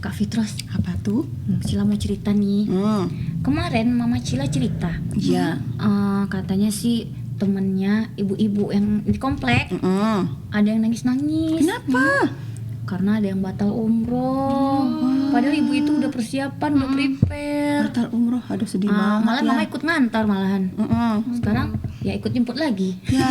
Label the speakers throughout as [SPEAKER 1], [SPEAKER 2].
[SPEAKER 1] Kak Fitros,
[SPEAKER 2] Apa tuh?
[SPEAKER 1] Cila mau cerita nih. Kemarin Mama Cila cerita,
[SPEAKER 2] Iya.
[SPEAKER 1] katanya sih temennya ibu-ibu yang di komplek ada yang nangis-nangis.
[SPEAKER 2] Kenapa?
[SPEAKER 1] Karena ada yang batal umroh. Padahal ibu itu udah persiapan, udah prepare.
[SPEAKER 2] Batal umroh, aduh sedih banget
[SPEAKER 1] Malah
[SPEAKER 2] ya.
[SPEAKER 1] Mama ikut ngantar malahan. Sekarang ya ikut jemput lagi.
[SPEAKER 2] Ya.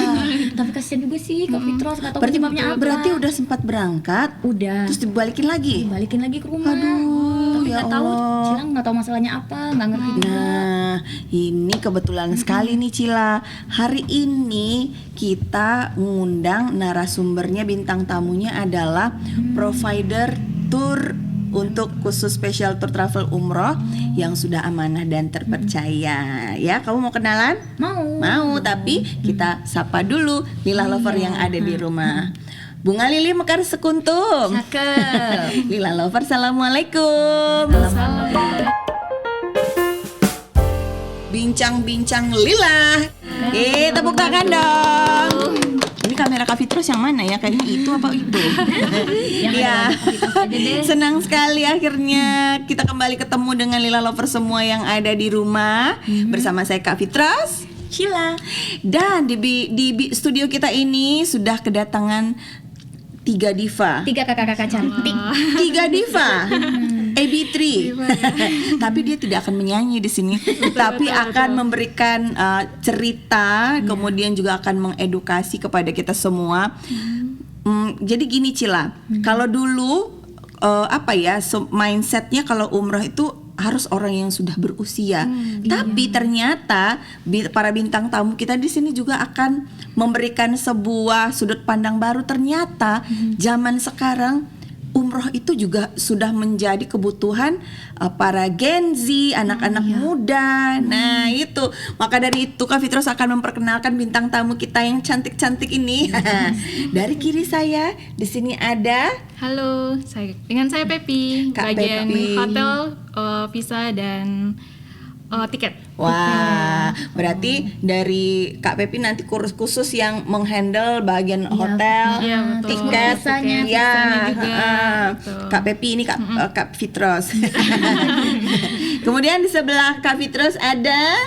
[SPEAKER 1] Tapi kasihan juga sih Kak Fitros, gak tahu
[SPEAKER 2] Berarti
[SPEAKER 1] penyebabnya apa.
[SPEAKER 2] berarti udah sempat berangkat,
[SPEAKER 1] Udah.
[SPEAKER 2] terus dibalikin lagi.
[SPEAKER 1] Dibalikin lagi ke rumah.
[SPEAKER 2] Aduh,
[SPEAKER 1] Tapi
[SPEAKER 2] ya
[SPEAKER 1] nggak tahu,
[SPEAKER 2] Allah.
[SPEAKER 1] Cila nggak tahu masalahnya apa, nggak ngerti juga.
[SPEAKER 2] Nah, ini kebetulan sekali nih Cila. Hari ini kita ngundang narasumbernya, bintang tamunya adalah provider tour untuk khusus special tour travel umroh yang sudah amanah dan terpercaya. Ya, kamu mau kenalan? Mau, tapi kita sapa dulu Lila Lover yang ada di rumah. Bunga Lili Mekar Sekuntum.
[SPEAKER 1] Cakep.
[SPEAKER 2] Lila Lover, assalamualaikum. Bincang-bincang Lila. Tepuk tangan dong. Ini kamera Kak Fitros yang mana ya? Kayaknya itu apa itu? Ya. Senang sekali akhirnya kita kembali ketemu dengan Lila Lover semua yang ada di rumah. Bersama saya Kak Fitros,
[SPEAKER 1] Cila.
[SPEAKER 2] dan di studio kita ini sudah kedatangan 3 diva.
[SPEAKER 1] 3 kakak-kakak cantik.
[SPEAKER 2] 3 diva. AB3. Tapi dia tidak akan menyanyi di sini, tapi akan memberikan cerita, kemudian juga akan mengedukasi kepada kita semua. Jadi gini Cila, kalau dulu mindsetnya kalau umroh itu harus orang yang sudah berusia. Tapi ternyata para bintang tamu kita di sini juga akan memberikan sebuah sudut pandang baru. Ternyata zaman sekarang umroh itu juga sudah menjadi kebutuhan para Gen Z, anak-anak muda. Nah itu, maka dari itu Kak Fitros akan memperkenalkan bintang tamu kita yang cantik-cantik ini. Dari kiri saya di sini ada
[SPEAKER 3] Halo, dengan saya Pepi,
[SPEAKER 2] Kak
[SPEAKER 3] bagian
[SPEAKER 2] Pepi.
[SPEAKER 3] hotel, visa dan tiket.
[SPEAKER 2] Wah, berarti dari Kak Pepi nanti kursus khusus yang menghandle bagian hotel,
[SPEAKER 3] Iya, betul.
[SPEAKER 2] tiket,
[SPEAKER 1] Visanya,
[SPEAKER 2] ya.
[SPEAKER 3] juga, betul.
[SPEAKER 2] Kak Pepi ini Kak Fitros. Kemudian di sebelah Kak Fitros ada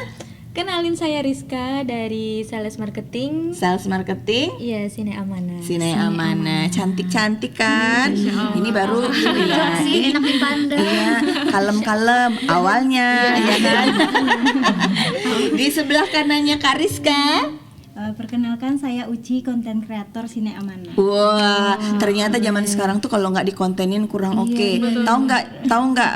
[SPEAKER 4] Kenalin, saya Rizka dari Sales Marketing.
[SPEAKER 2] sales marketing.
[SPEAKER 4] Iya, Sine Amanah.
[SPEAKER 2] Sini Amanah, cantik-cantik kan? Ini baru ya.
[SPEAKER 1] Sih, enak dipandang.
[SPEAKER 2] Iya, kalem-kalem awalnya, ya kan? Di sebelah kanannya Kak Rizka.
[SPEAKER 5] Perkenalkan, saya Uci, konten kreator Sine Amanah.
[SPEAKER 2] Wah, ternyata zaman sekarang tuh kalau nggak dikontenin kurang oke. Tahu nggak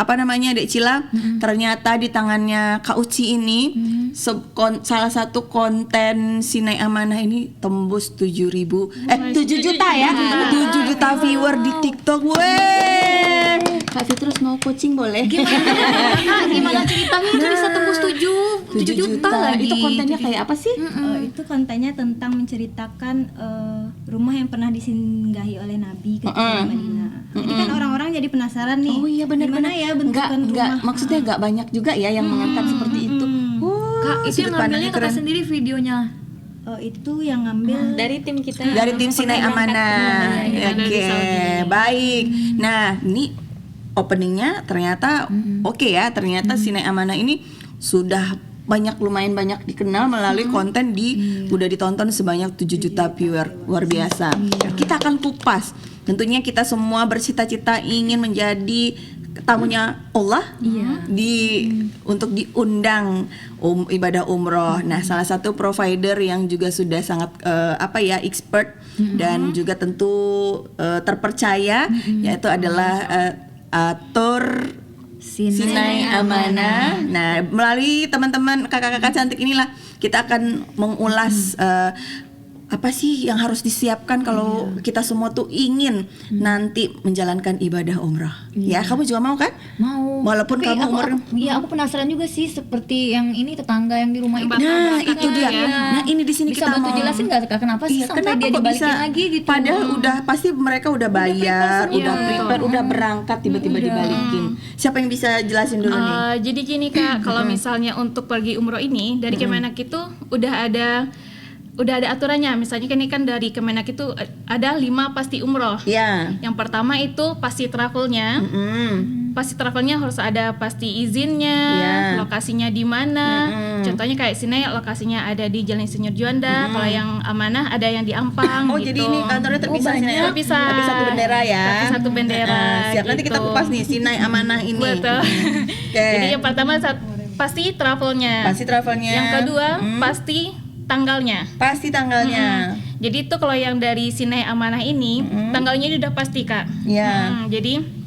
[SPEAKER 2] apa namanya Dek Cila? Ternyata di tangannya Kak Uci ini salah satu konten Sine Amanah ini tembus 7 juta ya. 7 juta viewer di TikTok. Weh. Kak Fitrus mau coaching boleh?
[SPEAKER 1] Gimana ceritanya itu bisa tembus 7 juta lagi?
[SPEAKER 2] Itu kontennya kayak apa sih?
[SPEAKER 5] Itu kontennya tentang menceritakan rumah yang pernah disinggahi oleh Nabi ketika di Madinah. Jadi kan orang-orang jadi penasaran nih.
[SPEAKER 2] Oh iya benar-benar
[SPEAKER 5] gimana ya bentukan
[SPEAKER 2] enggak,
[SPEAKER 5] rumah.
[SPEAKER 2] maksudnya enggak banyak juga ya yang mengangkat seperti itu.
[SPEAKER 1] Kak, itu yang ngambilnya kakak sendiri videonya.
[SPEAKER 5] Itu yang ngambil
[SPEAKER 4] Dari tim kita.
[SPEAKER 2] Dari tim Sinai Amanah.
[SPEAKER 3] Iya, dari
[SPEAKER 2] Oke,
[SPEAKER 3] Saudi.
[SPEAKER 2] baik. Nah, ini openingnya ternyata oke ya. Ternyata Sinai Amanah ini sudah lumayan banyak dikenal melalui konten udah ditonton sebanyak 7 juta viewer. Luar biasa. Kita akan kupas. Tentunya kita semua bercita-cita ingin menjadi tamunya Allah untuk diundang ibadah umroh. Nah, salah satu provider yang juga sudah sangat expert dan juga tentu terpercaya yaitu adalah tour Sinai Amanah. Nah, melalui teman-teman kakak-kakak cantik inilah kita akan mengulas apa sih yang harus disiapkan kalau kita semua tuh ingin nanti menjalankan ibadah umrah. Ya, kamu juga mau kan?
[SPEAKER 1] Mau.
[SPEAKER 2] Walaupun
[SPEAKER 1] Tapi
[SPEAKER 2] kamu
[SPEAKER 1] aku penasaran juga sih seperti yang ini tetangga yang di rumah itu.
[SPEAKER 2] Nah, itu dia.
[SPEAKER 1] Ya.
[SPEAKER 2] Nah, ini di sini
[SPEAKER 1] Bisa
[SPEAKER 2] kita
[SPEAKER 1] bantu
[SPEAKER 2] mau
[SPEAKER 1] jelasin nggak Kak, kenapa sih sampai
[SPEAKER 2] kenapa
[SPEAKER 1] dia
[SPEAKER 2] kok
[SPEAKER 1] dibalikin
[SPEAKER 2] bisa?
[SPEAKER 1] lagi gitu?
[SPEAKER 2] Padahal udah pasti mereka udah bayar, udah
[SPEAKER 3] semua.
[SPEAKER 2] prepare, udah berangkat tiba-tiba dibalikin. Siapa yang bisa jelasin dulu nih?
[SPEAKER 3] Jadi gini Kak, kalau misalnya untuk pergi umroh ini dari Kemenak itu udah ada udah ada aturannya. Misalnya kan ini kan dari Kemenak itu ada 5 pasti umroh.
[SPEAKER 2] Ya.
[SPEAKER 3] Yang pertama itu pasti travelnya. Pasti travelnya harus ada pasti izinnya, lokasinya di mana. Contohnya kayak sini lokasinya ada di Jalan Insinyur Juanda. Kalau yang amanah ada yang di Ampang.
[SPEAKER 2] Oh
[SPEAKER 3] gitu.
[SPEAKER 2] jadi ini kantornya terpisah sini ya?
[SPEAKER 3] Terpisah.
[SPEAKER 2] Tapi satu bendera ya.
[SPEAKER 3] Tapi satu bendera.
[SPEAKER 2] Siap, nanti kita
[SPEAKER 3] gitu.
[SPEAKER 2] kupas nih Sinai Amanah ini.
[SPEAKER 3] Betul.
[SPEAKER 2] Oke.
[SPEAKER 3] Jadi yang pertama pasti travelnya.
[SPEAKER 2] Pasti travelnya.
[SPEAKER 3] Yang kedua pasti tanggalnya.
[SPEAKER 2] Pasti tanggalnya.
[SPEAKER 3] Jadi itu kalau yang dari Sinai Amanah ini tanggalnya udah pasti Kak.
[SPEAKER 2] Ya.
[SPEAKER 3] Jadi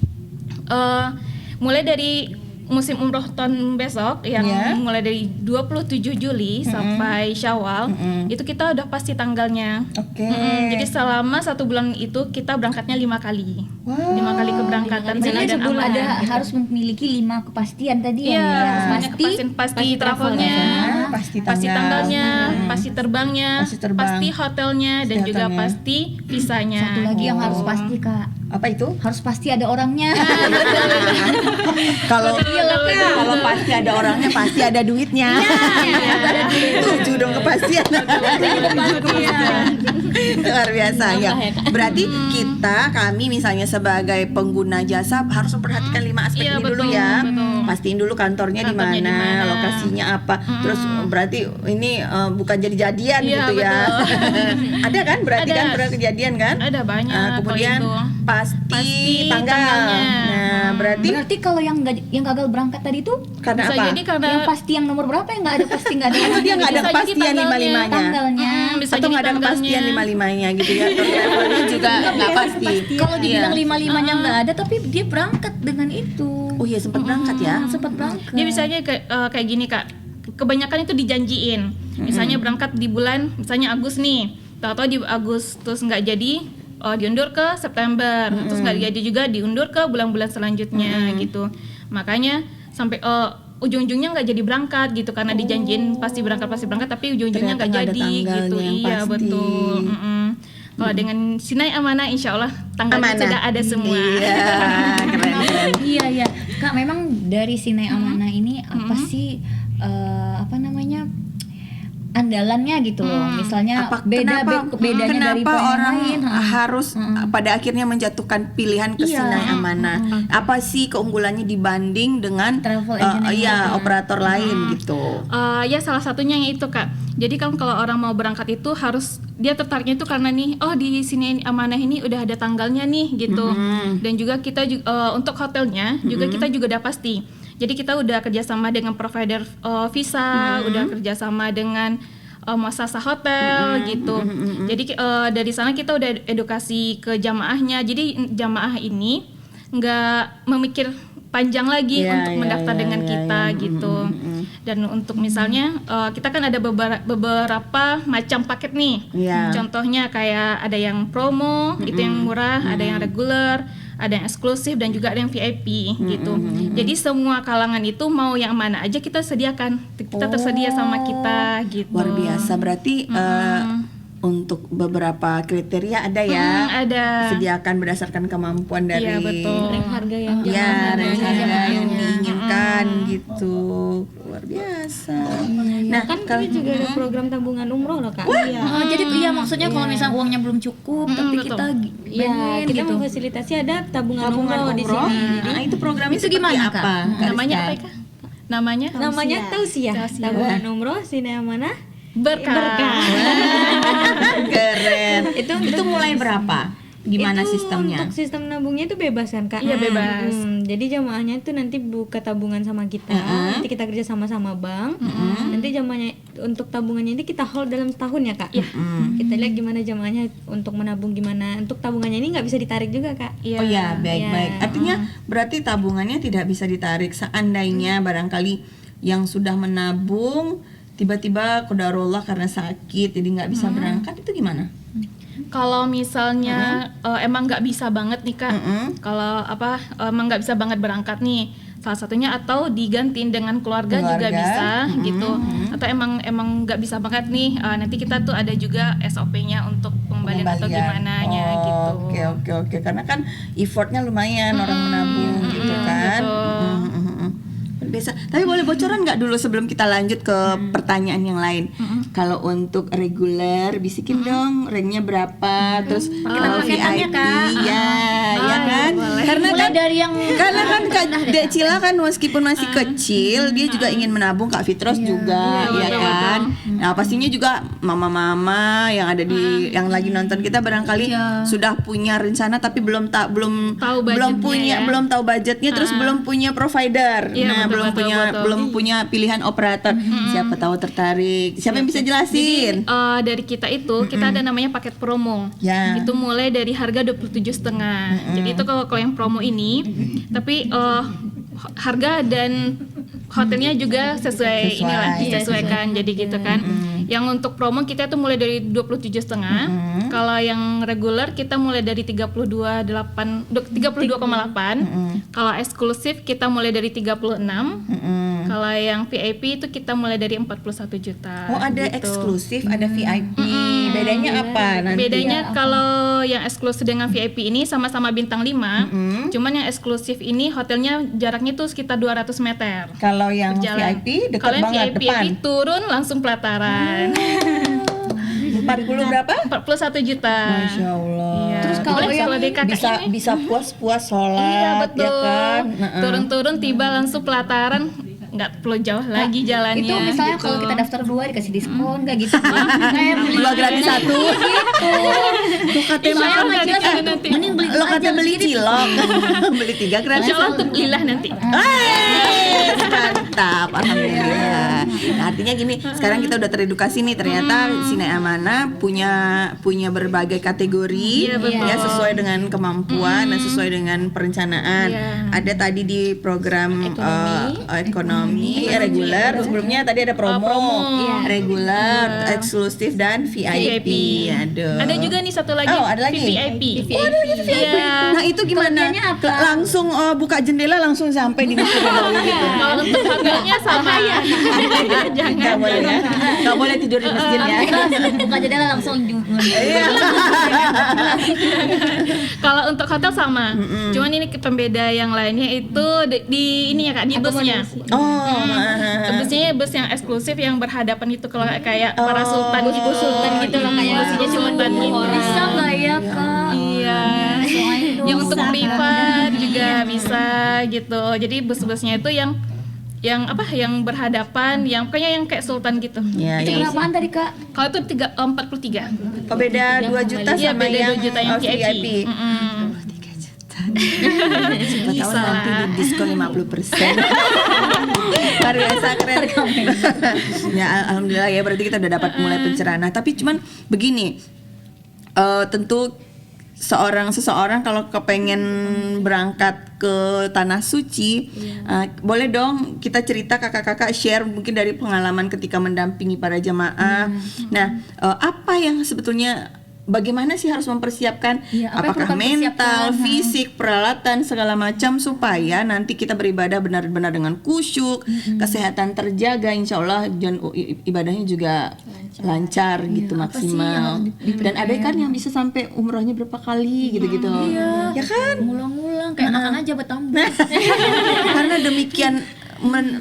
[SPEAKER 3] mulai dari musim umroh tahun besok yang mulai dari 27 Juli sampai Syawal itu kita udah pasti tanggalnya.
[SPEAKER 2] Oke.
[SPEAKER 3] Jadi selama 1 bulan itu kita berangkatnya 5 kali. 5 kali keberangkatan
[SPEAKER 1] Jadi
[SPEAKER 3] Sinai dan
[SPEAKER 1] sebelum
[SPEAKER 3] Amanah.
[SPEAKER 1] ada harus memiliki 5 kepastian tadi
[SPEAKER 3] Iya,
[SPEAKER 1] ya.
[SPEAKER 3] pasti travelnya,
[SPEAKER 2] Pasti
[SPEAKER 3] pasti
[SPEAKER 2] tanggal.
[SPEAKER 3] tanggalnya, pasti terbangnya,
[SPEAKER 2] Pasti terbang.
[SPEAKER 3] pasti hotelnya dan
[SPEAKER 2] Pasti
[SPEAKER 3] juga
[SPEAKER 2] hotelnya.
[SPEAKER 3] pasti visanya.
[SPEAKER 1] Satu lagi yang harus pasti Kak,
[SPEAKER 2] Apa itu?
[SPEAKER 1] harus pasti ada orangnya.
[SPEAKER 2] Kalau pasti ada orangnya, pasti ada duitnya. Tujuh dong kepastian. Luar biasa ya. Berarti kami misalnya sebagai pengguna jasa harus memperhatikan 5 aspek
[SPEAKER 3] Iya,
[SPEAKER 2] ini dulu
[SPEAKER 3] betul,
[SPEAKER 2] ya.
[SPEAKER 3] betul.
[SPEAKER 2] Pastiin dulu kantornya di
[SPEAKER 3] Kantornya di
[SPEAKER 2] mana,
[SPEAKER 3] mana.
[SPEAKER 2] lokasinya apa. Terus berarti ini bukan jadi-jadian
[SPEAKER 3] Iya,
[SPEAKER 2] gitu ya. Ada kan? Berarti
[SPEAKER 3] Ada.
[SPEAKER 2] kan pernah kejadian kan?
[SPEAKER 3] Ada banyak.
[SPEAKER 2] Kemudian
[SPEAKER 3] kalau itu.
[SPEAKER 2] pasti tanggal.
[SPEAKER 3] tanggalnya.
[SPEAKER 2] Nah, berarti
[SPEAKER 1] Berarti kalau yang gagal berangkat tadi itu
[SPEAKER 2] karena
[SPEAKER 3] bisa
[SPEAKER 2] apa?
[SPEAKER 3] jadi karena
[SPEAKER 1] yang pasti yang nomor berapa yang nggak ada pasti nggak ada.
[SPEAKER 2] Dia nggak ada
[SPEAKER 3] Bisa jadi
[SPEAKER 2] kepastian
[SPEAKER 3] tanggalnya.
[SPEAKER 2] 5-5-nya.
[SPEAKER 1] Tanggalnya.
[SPEAKER 3] bisa
[SPEAKER 2] Atau
[SPEAKER 3] jadi
[SPEAKER 2] nggak ada kepastian
[SPEAKER 3] tanggalnya.
[SPEAKER 2] 5-5-nya gitu ya. Terus levelnya juga nggak pasti.
[SPEAKER 1] Kalau dibilang
[SPEAKER 2] Iya.
[SPEAKER 1] 5-5-nya nggak ada, tapi dia berangkat dengan itu.
[SPEAKER 2] Oh iya sempat berangkat ya.
[SPEAKER 1] Sempat berangkat.
[SPEAKER 3] Dia misalnya kayak gini Kak. Kebanyakan itu dijanjiin. Misalnya berangkat di bulan misalnya Agustus nih. Tahu-tahu di Agustus nggak jadi, diundur ke September. Terus nggak jadi juga diundur ke bulan-bulan selanjutnya gitu. Makanya sampai ujung-ujungnya nggak jadi berangkat gitu karena dijanjiin pasti berangkat tapi ujung-ujungnya nggak
[SPEAKER 2] Ternyata nggak ada
[SPEAKER 3] jadi
[SPEAKER 2] tanggalnya
[SPEAKER 3] gitu.
[SPEAKER 2] yang
[SPEAKER 3] Iya
[SPEAKER 2] pasti.
[SPEAKER 3] betul. Kalau dengan Sinai Amanah insya Allah tanggalnya
[SPEAKER 2] Amanah.
[SPEAKER 3] sudah ada semua.
[SPEAKER 2] Iya, keren.
[SPEAKER 1] Iya ya, Kak, memang dari Sinai Amanah ini apa sih apa namanya andalannya gitu loh. Misalnya bedanya dari
[SPEAKER 2] kenapa
[SPEAKER 1] yang
[SPEAKER 2] orang
[SPEAKER 1] lain.
[SPEAKER 2] harus pada akhirnya menjatuhkan pilihan ke
[SPEAKER 1] Iya.
[SPEAKER 2] Sinai Amanah? Apa sih keunggulannya dibanding dengan
[SPEAKER 1] Travel agent yang
[SPEAKER 2] operator lain gitu?
[SPEAKER 3] Ya salah satunya yang itu Kak. Jadi kan kalau orang mau berangkat itu harus dia tertariknya itu karena nih di sini Amanah ini udah ada tanggalnya nih gitu. Dan juga kita untuk hotelnya juga kita juga udah pasti. Jadi kita udah kerjasama dengan provider visa, udah kerjasama dengan muasasah hotel gitu. Jadi dari sana kita udah edukasi ke jamaahnya. Jadi jamaah ini nggak memikir panjang lagi untuk mendaftar dengan kita gitu. Dan untuk misalnya kita kan ada beberapa macam paket nih. Contohnya kayak ada yang promo, itu yang murah, ada yang reguler, ada yang eksklusif dan juga ada yang VIP gitu. Jadi semua kalangan itu mau yang mana aja kita sediakan. Kita tersedia sama kita gitu.
[SPEAKER 2] Luar biasa. Berarti untuk beberapa kriteria ada ya.
[SPEAKER 3] Ada.
[SPEAKER 2] Sediakan berdasarkan kemampuan dari
[SPEAKER 3] Iya, betul.
[SPEAKER 5] harga yang
[SPEAKER 2] range harga yang diinginkan gitu. Luar biasa. Nah,
[SPEAKER 5] kan ini juga ada program tabungan umroh loh Kak.
[SPEAKER 1] Jadi iya maksudnya kalau misalnya uangnya belum cukup tapi
[SPEAKER 3] betul.
[SPEAKER 1] kita
[SPEAKER 5] Iya,
[SPEAKER 1] pengen
[SPEAKER 5] kita
[SPEAKER 1] gitu.
[SPEAKER 5] memfasilitasi ada tabungan umroh di sini.
[SPEAKER 2] Nah, itu programnya
[SPEAKER 1] Itu
[SPEAKER 2] seperti
[SPEAKER 1] gimana,
[SPEAKER 2] apa?
[SPEAKER 1] Kak?
[SPEAKER 3] Namanya apa ya Kak? Namanya
[SPEAKER 5] Namanya Tausiah. Tabungan umroh Sinai Amanah.
[SPEAKER 3] Berkah.
[SPEAKER 2] Keren. Itu mulai berapa? Gimana
[SPEAKER 5] Itu
[SPEAKER 2] sistemnya?
[SPEAKER 5] Untuk sistem nabungnya itu bebas kan Kak?
[SPEAKER 3] Iya, bebas.
[SPEAKER 5] Jadi jamaahnya itu nanti buka tabungan sama kita, nanti kita kerja sama bank. Nanti jamaahnya untuk tabungannya ini kita hold dalam setahun ya Kak. Kita lihat gimana jamaahnya untuk menabung gimana. Untuk tabungannya ini nggak bisa ditarik juga Kak.
[SPEAKER 2] Oh ya, baik-baik. Artinya berarti tabungannya tidak bisa ditarik seandainya barangkali yang sudah menabung tiba-tiba qadarullah karena sakit jadi nggak bisa berangkat, itu gimana?
[SPEAKER 3] Kalau misalnya emang nggak bisa banget nih Kak, kalau emang nggak bisa banget berangkat nih, salah satunya atau digantiin dengan keluarga juga bisa gitu, atau emang nggak bisa banget nih, nanti kita tuh ada juga SOP-nya untuk pembalian atau gimana gitu.
[SPEAKER 2] Oke. Karena kan effortnya lumayan orang menabung gitu kan. Biasa. Tapi boleh bocoran nggak dulu sebelum kita lanjut ke pertanyaan yang lain? Kalau untuk reguler bisikin dong ranknya berapa, terus kalau
[SPEAKER 1] paketannya,
[SPEAKER 2] VIP
[SPEAKER 1] Kak.
[SPEAKER 2] ya, ya kan? Karena
[SPEAKER 1] Mulai
[SPEAKER 2] kan
[SPEAKER 1] dari yang
[SPEAKER 2] Kak Dek Cila kan meskipun masih kecil dia juga ingin menabung, Kak Fitros juga, ya kan? Nah pastinya juga mama-mama yang ada di yang lagi nonton kita barangkali sudah punya rencana tapi belum
[SPEAKER 3] Tahu budgetnya, ya.
[SPEAKER 2] belum tahu budgetnya, terus belum punya provider,
[SPEAKER 3] Iya,
[SPEAKER 2] nah
[SPEAKER 3] betul, betul.
[SPEAKER 2] belum punya pilihan operator. Siapa tahu tertarik? Siapa yang bisa jelasin?
[SPEAKER 3] Dari kita itu kita ada namanya paket promo.
[SPEAKER 2] Ya.
[SPEAKER 3] Itu mulai dari harga 27,5. Jadi itu kalau yang promo ini, tapi harga dan hotelnya juga sesuai inilah disesuaikan. Jadi gitu kan. Yang untuk promo kita tuh mulai dari 27,5. Kalau yang reguler kita mulai dari 32,8. Kalau eksklusif kita mulai dari 36. Kalau yang VIP itu kita mulai dari 41 juta.
[SPEAKER 2] Oh ada
[SPEAKER 3] gitu.
[SPEAKER 2] eksklusif, ada VIP. Bedanya apa nanti?
[SPEAKER 3] Bedanya kalau yang eksklusif dengan VIP ini sama-sama bintang 5. Cuman yang eksklusif ini hotelnya jaraknya tuh sekitar 200 meter.
[SPEAKER 2] Kalau yang
[SPEAKER 3] Berjalan.
[SPEAKER 2] VIP dekat
[SPEAKER 3] Kalau yang
[SPEAKER 2] banget
[SPEAKER 3] VIP
[SPEAKER 2] depan.
[SPEAKER 3] turun langsung pelataran.
[SPEAKER 2] 40 berapa?
[SPEAKER 3] 41 juta.
[SPEAKER 2] Masya Allah.
[SPEAKER 3] Iya.
[SPEAKER 1] Terus kalau
[SPEAKER 3] Boleh
[SPEAKER 1] yang
[SPEAKER 3] di kakak
[SPEAKER 2] bisa
[SPEAKER 3] ini.
[SPEAKER 2] bisa puas-puas sholat,
[SPEAKER 3] Iya betul.
[SPEAKER 2] ya kan?
[SPEAKER 3] Turun-turun tiba langsung pelataran, nggak perlu jauh lagi jalannya.
[SPEAKER 1] itu misalnya
[SPEAKER 3] gitu.
[SPEAKER 1] kalau kita daftar 2 dikasih diskon kayak gitu. Kayak beli
[SPEAKER 2] Dua gratis satu.
[SPEAKER 1] gitu.
[SPEAKER 2] Tuh katanya
[SPEAKER 3] Insya Allah
[SPEAKER 2] makan
[SPEAKER 3] nanti, nanti.
[SPEAKER 1] Mending beli
[SPEAKER 2] lo kata beli cilok, beli 3 gratis.
[SPEAKER 3] Insya Allah untuk lillah nanti.
[SPEAKER 2] Mantap, alhamdulillah. Nah, artinya gini, sekarang kita udah teredukasi nih, ternyata Sinai Amanah punya berbagai kategori,
[SPEAKER 3] Iya, betul.
[SPEAKER 2] ya sesuai dengan kemampuan dan sesuai dengan perencanaan.
[SPEAKER 3] Iya.
[SPEAKER 2] Ada tadi di program ekonomi, reguler. Sebelumnya tadi ada promo, reguler, eksklusif dan VIP. Aduh.
[SPEAKER 3] Ada juga nih satu lagi,
[SPEAKER 2] Oh, ada lagi?
[SPEAKER 3] VVIP.
[SPEAKER 2] Oh, ada lagi VIP.
[SPEAKER 3] Iya.
[SPEAKER 2] Nah, itu gimana?
[SPEAKER 1] Kelebihannya apa?
[SPEAKER 2] Langsung buka jendela langsung sampai di Masjid Nabawi gitu.
[SPEAKER 3] Kalau untuk hotelnya sama ya.
[SPEAKER 2] Nggak boleh ya? Nggak boleh tidur di masjidnya.
[SPEAKER 1] buka jendela langsung
[SPEAKER 2] Iya.
[SPEAKER 3] Kalau untuk hotel sama. Cuman ini pembeda yang lainnya itu di ini ya Kak, di busnya.
[SPEAKER 2] Oh,
[SPEAKER 3] Busnya bus yang eksklusif yang berhadapan itu kalau kayak para sultan gitu.
[SPEAKER 5] sultan gitu loh, kayak
[SPEAKER 3] Busnya cuma sultan gitu.
[SPEAKER 1] bisa nggak ya kak?
[SPEAKER 3] Iya. Yang untuk privat juga bisa gitu. Jadi bus-busnya itu yang apa? Yang berhadapan, yang pokoknya yang kayak sultan gitu.
[SPEAKER 2] Iya,
[SPEAKER 1] Itu
[SPEAKER 2] iya.
[SPEAKER 1] berapaan tadi kak?
[SPEAKER 3] Kalau itu 43.
[SPEAKER 2] Oh, beda 2 juta
[SPEAKER 3] Iya,
[SPEAKER 2] sama
[SPEAKER 3] beda
[SPEAKER 2] yang
[SPEAKER 3] 2 juta yang VIP.
[SPEAKER 2] Siapa tahu nanti di diskon 50%. Luar biasa keren. Ya alhamdulillah ya, berarti kita udah dapat mulai pencerahan. Nah, tapi cuman begini, tentu seseorang kalau kepengen berangkat ke tanah suci, boleh dong kita cerita, kakak-kakak share mungkin dari pengalaman ketika mendampingi para jamaah. Nah, apa yang sebetulnya, bagaimana sih harus mempersiapkan,
[SPEAKER 1] Iya, apa yang
[SPEAKER 2] apakah
[SPEAKER 1] perlu
[SPEAKER 2] mental,
[SPEAKER 1] dipersiapkan?
[SPEAKER 2] fisik, peralatan segala macam supaya nanti kita beribadah benar-benar dengan khusyuk, kesehatan terjaga, insya Allah dan ibadahnya juga lancar gitu,
[SPEAKER 1] apa sih yang
[SPEAKER 2] maksimal.
[SPEAKER 1] harus
[SPEAKER 2] Dan ada kan yang bisa sampai umrohnya berapa kali gitu-gitu.
[SPEAKER 1] Iya.
[SPEAKER 2] Ya kan?
[SPEAKER 1] Ngulang-ngulang kayak makan aja bertambah.
[SPEAKER 2] Karena demikian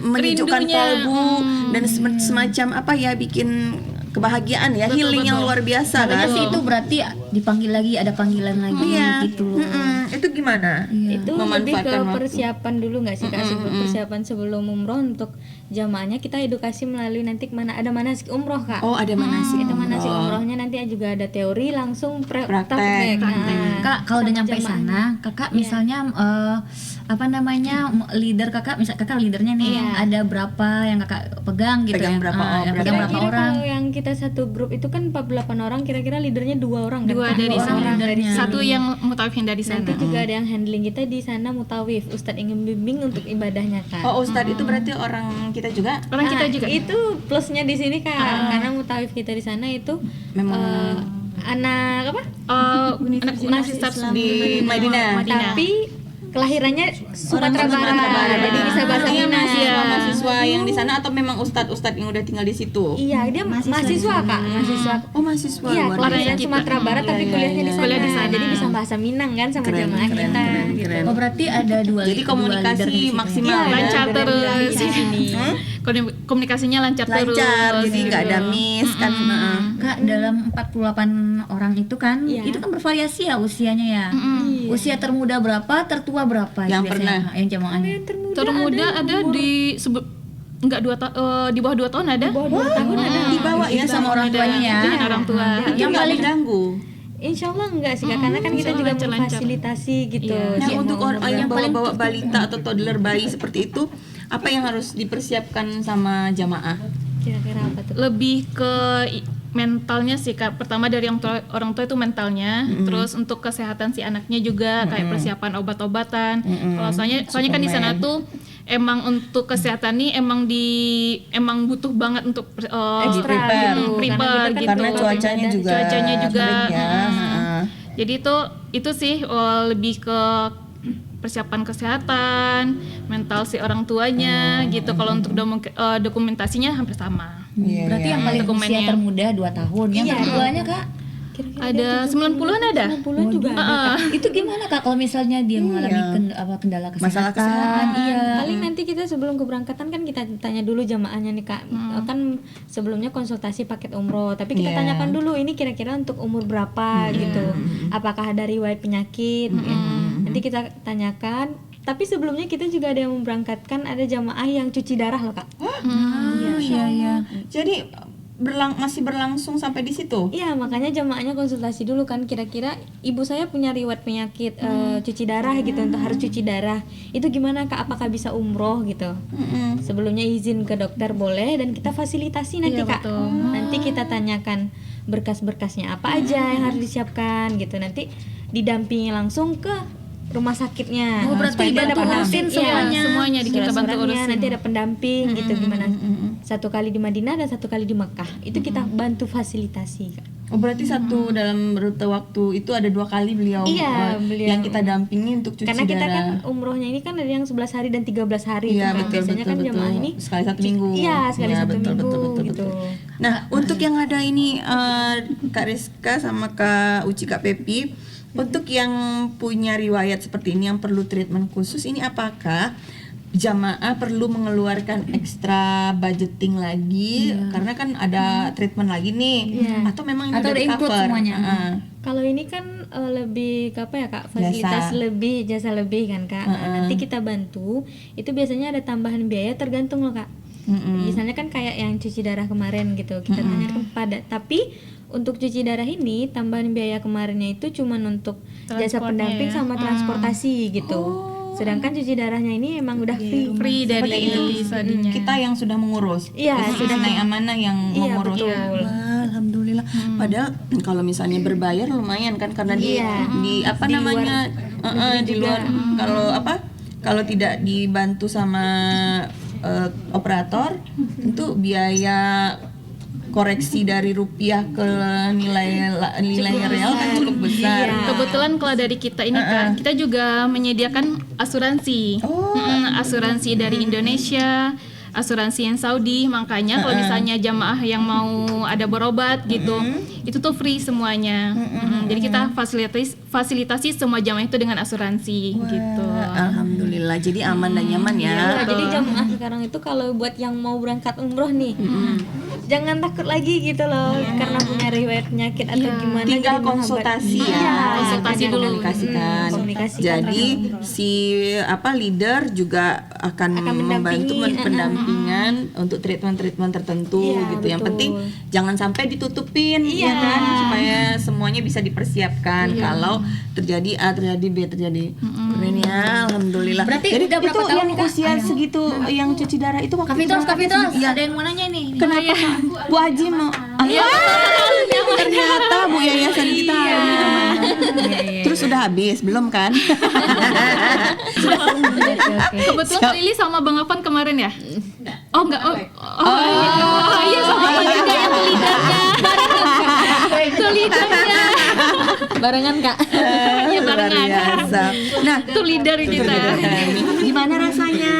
[SPEAKER 2] menyejukkan
[SPEAKER 3] Rindunya.
[SPEAKER 2] kalbu dan semacam apa ya, bikin kebahagiaan ya, healing yang luar biasa
[SPEAKER 1] Katanya
[SPEAKER 2] kan.
[SPEAKER 1] sih itu berarti dipanggil lagi, ada panggilan lagi
[SPEAKER 2] Iya.
[SPEAKER 1] gitu loh.
[SPEAKER 2] Itu gimana?
[SPEAKER 5] Itu lebih ke
[SPEAKER 2] Memanfaatkan waktu.
[SPEAKER 5] persiapan dulu nggak sih kak? Persiapan sebelum umroh untuk jamaahnya kita edukasi melalui nanti mana ada manasik umroh kak.
[SPEAKER 2] Oh, ada manasik.
[SPEAKER 5] Itu manasik umrohnya nanti juga ada teori langsung
[SPEAKER 2] Praktek.
[SPEAKER 5] Nah,
[SPEAKER 1] Kak, kalau udah nyampe
[SPEAKER 5] jamaahnya.
[SPEAKER 1] sana, kakak misalnya apa namanya leader kakak, misal kakak leadernya nih,
[SPEAKER 5] Iya.
[SPEAKER 1] ada berapa yang kakak pegang gitu
[SPEAKER 2] Pegang
[SPEAKER 1] ya?
[SPEAKER 2] berapa
[SPEAKER 1] yang
[SPEAKER 2] orang?
[SPEAKER 1] pegang berapa
[SPEAKER 5] Kira-kira
[SPEAKER 1] orang?
[SPEAKER 5] kalau yang kita satu grup itu kan 48 orang, kira-kira leadernya 2 orang kan?
[SPEAKER 3] 2
[SPEAKER 5] Kak?
[SPEAKER 3] dari
[SPEAKER 5] Dua
[SPEAKER 3] sana.
[SPEAKER 5] orang dari
[SPEAKER 3] Satu yang mutawifin dari
[SPEAKER 5] Nanti
[SPEAKER 3] sana.
[SPEAKER 5] juga ada yang handling kita di sana mutawif, Ustadz ingin bimbing untuk ibadahnya kak.
[SPEAKER 2] Oh, Ustadz itu berarti orang kita juga?
[SPEAKER 3] Orang kita juga.
[SPEAKER 5] Itu plusnya di sini kak, karena mutawif kita di sana itu
[SPEAKER 2] Memang
[SPEAKER 5] anak apa?
[SPEAKER 3] Universitas
[SPEAKER 2] di Madinah.
[SPEAKER 5] Tapi kelahirannya Sumatera
[SPEAKER 2] Sumatera
[SPEAKER 5] Barat.
[SPEAKER 2] Barat.
[SPEAKER 5] Jadi bisa bahasa
[SPEAKER 2] Dia
[SPEAKER 5] Minang.
[SPEAKER 2] mahasiswa yang di sana atau memang ustadz yang udah tinggal di situ?
[SPEAKER 5] Iya, dia mahasiswa Kak, mahasiswa.
[SPEAKER 2] Oh, mahasiswa.
[SPEAKER 5] Iya,
[SPEAKER 2] luar
[SPEAKER 5] kelahiran
[SPEAKER 2] biasa.
[SPEAKER 3] kita.
[SPEAKER 5] Sumatera Barat tapi
[SPEAKER 2] Iya,
[SPEAKER 5] kuliahnya di
[SPEAKER 2] iya,
[SPEAKER 5] sana.
[SPEAKER 3] kuliah di sana.
[SPEAKER 5] Jadi bisa bahasa Minang kan sama
[SPEAKER 2] Keren,
[SPEAKER 5] jamaah
[SPEAKER 2] keren,
[SPEAKER 5] kita.
[SPEAKER 2] keren, keren.
[SPEAKER 1] Oh berarti ada dua.
[SPEAKER 2] Jadi
[SPEAKER 1] dua
[SPEAKER 2] komunikasi
[SPEAKER 1] leader di situ ya?
[SPEAKER 2] maksimal.
[SPEAKER 5] Iya,
[SPEAKER 3] Lancar
[SPEAKER 5] ada
[SPEAKER 3] terus.
[SPEAKER 5] di sini.
[SPEAKER 3] Komunikasinya lancar terus.
[SPEAKER 2] Lancar, jadi nggak ada
[SPEAKER 3] gitu.
[SPEAKER 2] miss kan. heeh.
[SPEAKER 1] Kak, dalam 48 orang itu kan,
[SPEAKER 5] Iya.
[SPEAKER 1] itu kan bervariasi ya usianya ya. Usia termuda berapa, tertua berapa itu
[SPEAKER 2] Yang
[SPEAKER 1] biasanya,
[SPEAKER 2] pernah.
[SPEAKER 1] Kak, yang jamaahnya?
[SPEAKER 3] Termuda ada enggak 2 tahun, di bawah 2 tahun ada.
[SPEAKER 2] Dibawa ya sama orang
[SPEAKER 1] tuanya ya.
[SPEAKER 3] Dengan orang tua.
[SPEAKER 2] Itu
[SPEAKER 1] Yang
[SPEAKER 2] nggak
[SPEAKER 1] paling-
[SPEAKER 2] diganggu.
[SPEAKER 5] Insya Allah enggak sih Kak, karena kan kita
[SPEAKER 3] insya
[SPEAKER 5] juga
[SPEAKER 3] Allah lancar-lancar.
[SPEAKER 5] memfasilitasi gitu.
[SPEAKER 3] Iya.
[SPEAKER 2] Nah,
[SPEAKER 5] Dia
[SPEAKER 2] untuk
[SPEAKER 5] mau
[SPEAKER 2] orang yang bawa balita atau toddler bayi seperti itu, apa yang harus dipersiapkan sama jamaah?
[SPEAKER 5] kira-kira apa tuh?
[SPEAKER 3] Lebih ke mentalnya sih Kak. Pertama dari orang tua itu mentalnya, terus untuk kesehatan si anaknya juga kayak persiapan obat-obatan. Kalau soalnya kan di sana tuh emang untuk kesehatan nih emang butuh banget untuk
[SPEAKER 5] Ekstra
[SPEAKER 2] prepare.
[SPEAKER 5] gitu.
[SPEAKER 3] prepare
[SPEAKER 5] Karena kita kan
[SPEAKER 3] gitu.
[SPEAKER 2] Karena cuacanya juga terik ya. heeh.
[SPEAKER 3] Jadi itu sih lebih ke persiapan kesehatan, mental si orang tuanya gitu. Kalau untuk dokumentasinya hampir sama.
[SPEAKER 2] Iya,
[SPEAKER 1] Berarti
[SPEAKER 2] iya.
[SPEAKER 1] yang paling usia
[SPEAKER 3] Dokumennya.
[SPEAKER 1] termuda 2 tahun. Yang
[SPEAKER 5] Iya.
[SPEAKER 1] tertuanya Kak,
[SPEAKER 5] Kira-kira
[SPEAKER 3] Ada 90-an ada.
[SPEAKER 5] 90-an juga ada.
[SPEAKER 1] itu gimana Kak kalau misalnya dia mengalami kendala kesehatan?
[SPEAKER 2] Masalah kesehatan.
[SPEAKER 1] Iya.
[SPEAKER 5] Paling nanti kita sebelum keberangkatan kan kita tanya dulu jamaahnya nih Kak. Kan sebelumnya konsultasi paket umroh, tapi kita
[SPEAKER 2] Iya.
[SPEAKER 5] tanyakan dulu ini kira-kira untuk umur berapa gitu. Apakah ada riwayat penyakit? Ya. Nanti kita tanyakan. Tapi sebelumnya kita juga ada yang memberangkatkan, ada jamaah yang cuci darah loh Kak.
[SPEAKER 1] Iya.
[SPEAKER 2] Jadi masih berlangsung sampai di situ.
[SPEAKER 5] Iya, makanya jamaahnya konsultasi dulu kan, kira-kira ibu saya punya riwayat penyakit cuci darah gitu, untuk harus cuci darah. Itu gimana Kak? Apakah bisa umroh gitu? Sebelumnya izin ke dokter boleh, dan kita fasilitasi nanti
[SPEAKER 3] Iya,
[SPEAKER 5] Kak.
[SPEAKER 3] betul.
[SPEAKER 5] Nanti kita tanyakan berkas-berkasnya apa aja yang harus disiapkan gitu. Nanti didampingi langsung ke rumah sakitnya.
[SPEAKER 1] Oh, berarti
[SPEAKER 5] Supaya dia
[SPEAKER 1] dibantu
[SPEAKER 5] ada
[SPEAKER 1] urusin
[SPEAKER 5] pendamping. Iya,
[SPEAKER 3] semuanya kita bantu
[SPEAKER 5] surat-suratnya,
[SPEAKER 3] urusin.
[SPEAKER 5] nanti ada pendamping gitu gimana. 1 kali di Madinah dan 1 kali di Mekah. Itu kita bantu fasilitasi Kak.
[SPEAKER 2] Oh, berarti satu dalam rute waktu itu ada 2 kali beliau,
[SPEAKER 5] Iya, beliau.
[SPEAKER 2] yang kita dampingi untuk cuci
[SPEAKER 5] Karena kita
[SPEAKER 2] darah.
[SPEAKER 5] kan umrohnya ini kan ada yang 11 hari dan 13 hari
[SPEAKER 2] Iya,
[SPEAKER 5] itu kan.
[SPEAKER 2] betul,
[SPEAKER 5] Biasanya
[SPEAKER 2] betul,
[SPEAKER 5] kan
[SPEAKER 2] betul.
[SPEAKER 5] jamaah ini
[SPEAKER 2] Sekali 1 minggu.
[SPEAKER 5] Iya, sekali
[SPEAKER 2] Iya,
[SPEAKER 5] 1
[SPEAKER 2] betul,
[SPEAKER 5] minggu
[SPEAKER 2] betul,
[SPEAKER 5] gitu.
[SPEAKER 2] Nah, untuk yang ada ini Kak Rizka sama Kak Uci, Kak Pepi, untuk yang punya riwayat seperti ini yang perlu treatment khusus, ini apakah jamaah perlu mengeluarkan ekstra budgeting lagi karena kan ada treatment lagi nih, atau memang ini
[SPEAKER 1] Atau
[SPEAKER 2] udah
[SPEAKER 1] udah include
[SPEAKER 2] di-cover?
[SPEAKER 1] semuanya?
[SPEAKER 5] Kalau ini kan lebih ke apa ya Kak? Fasilitas lebih, jasa lebih kan Kak. Nah, nanti kita bantu. Itu biasanya ada tambahan biaya tergantung loh Kak. Misalnya kan kayak yang cuci darah kemarin gitu, kita tanyakan pada. Tapi untuk cuci darah ini tambahan biaya kemarinnya itu cuman untuk jasa
[SPEAKER 3] Transportnya
[SPEAKER 5] pendamping
[SPEAKER 3] ya.
[SPEAKER 5] sama transportasi gitu. Sedangkan cuci darahnya ini emang udah free.
[SPEAKER 3] Dari tadinya.
[SPEAKER 2] Kita yang sudah mengurus.
[SPEAKER 5] Iya,
[SPEAKER 2] sudah naik amanah yang
[SPEAKER 5] Iya,
[SPEAKER 2] mengurus.
[SPEAKER 5] betul.
[SPEAKER 2] Wah, alhamdulillah. Padahal kalau misalnya berbayar lumayan kan, karena di apa
[SPEAKER 5] Di
[SPEAKER 2] namanya di luar kalau tidak dibantu sama operator, itu biaya koreksi dari rupiah ke nilai real kan cukup besar.
[SPEAKER 3] Kebetulan kalau dari kita ini Kak, kita juga menyediakan asuransi. Asuransi dari Indonesia, asuransi yang Saudi. Makanya kalau misalnya jamaah yang mau ada berobat gitu, itu tuh free semuanya. Jadi kita fasilitasi semua jamaah itu dengan asuransi gitu.
[SPEAKER 2] Alhamdulillah, jadi aman dan nyaman ya.
[SPEAKER 5] Iya, jadi jamaah sekarang itu kalau buat yang mau berangkat umroh nih, jangan takut lagi gitu loh, karena punya riwayat penyakit atau gimana.
[SPEAKER 2] Tinggal
[SPEAKER 5] jadi
[SPEAKER 2] konsultasi
[SPEAKER 5] menghambat.
[SPEAKER 2] ya,
[SPEAKER 5] Iya,
[SPEAKER 3] konsultasi
[SPEAKER 2] tinggal
[SPEAKER 3] dulu.
[SPEAKER 2] komunikasikan.
[SPEAKER 5] Komunikasikan
[SPEAKER 2] Jadi
[SPEAKER 5] langsung.
[SPEAKER 2] si leader juga akan membantu
[SPEAKER 5] mendampingi,
[SPEAKER 2] pendampingan untuk treatment tertentu
[SPEAKER 5] Iya,
[SPEAKER 2] gitu. Yang
[SPEAKER 5] betul.
[SPEAKER 2] penting jangan sampai ditutupin ya kan, supaya semuanya bisa dipersiapkan kalau terjadi A, terjadi B, terjadi. Keren ya, alhamdulillah.
[SPEAKER 1] Berarti
[SPEAKER 2] jadi
[SPEAKER 1] udah berapa
[SPEAKER 2] itu
[SPEAKER 1] tahun
[SPEAKER 2] yang
[SPEAKER 1] nih, Kak?
[SPEAKER 2] usia segitu yang cuci darah itu waktu
[SPEAKER 1] Kapitos,
[SPEAKER 2] berangkat sih? Iya.
[SPEAKER 1] ada yang mau nanya nih.
[SPEAKER 2] Kenapa Bu Haji mau? Ternyata Bu yayasan kita. Terus udah habis belum kan?
[SPEAKER 3] Kebetulan Lili sama Bang Afan kemarin ya? Oh enggak, iya sama Afan juga yang lidernya. Itu lidernya.
[SPEAKER 5] Barengan Kak.
[SPEAKER 3] Iya,
[SPEAKER 2] Luar
[SPEAKER 3] barengan.
[SPEAKER 2] biasa. Nah,
[SPEAKER 3] Itu leader kita.
[SPEAKER 2] gimana rasanya?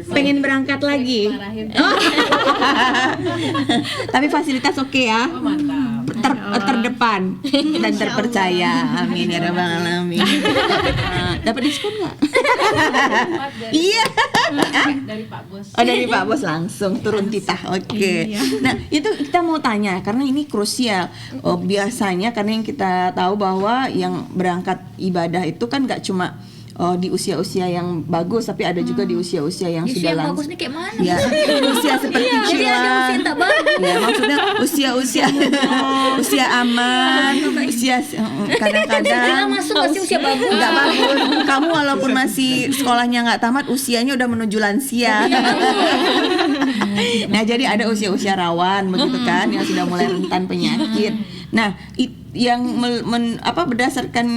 [SPEAKER 2] Pengen berangkat lagi? Oh. Tapi fasilitas oke ya? Terdepan dan terpercaya. Amin ya rabbal alamin. Dapat diskon nggak? Iya.
[SPEAKER 6] Dari Pak Bos.
[SPEAKER 2] Oh, dari Pak Bos langsung turun titah. Oke. Nah, itu kita mau tanya karena ini krusial. Oh, biasanya karena yang kita tahu bahwa yang berangkat ibadah itu kan nggak cuma di usia-usia yang bagus, tapi ada juga di usia-usia yang
[SPEAKER 1] Usia
[SPEAKER 2] sudah
[SPEAKER 1] yang
[SPEAKER 2] lanjut.
[SPEAKER 1] bagus nih kayak mana?
[SPEAKER 2] Ya, usia seperti
[SPEAKER 1] Jadi ada usia
[SPEAKER 2] Cila.
[SPEAKER 1] yang tak bagus.
[SPEAKER 2] Ya, maksudnya usia-usia usia aman, usia
[SPEAKER 1] Cila
[SPEAKER 2] kadang-kadang
[SPEAKER 1] masuk masih usia bagus.
[SPEAKER 2] nggak bagus. Kamu walaupun masih sekolahnya nggak tamat, usianya udah menuju lansia. Nah, jadi ada usia-usia rawan begitu kan, yang sudah mulai rentan penyakit. Nah, yang berdasarkan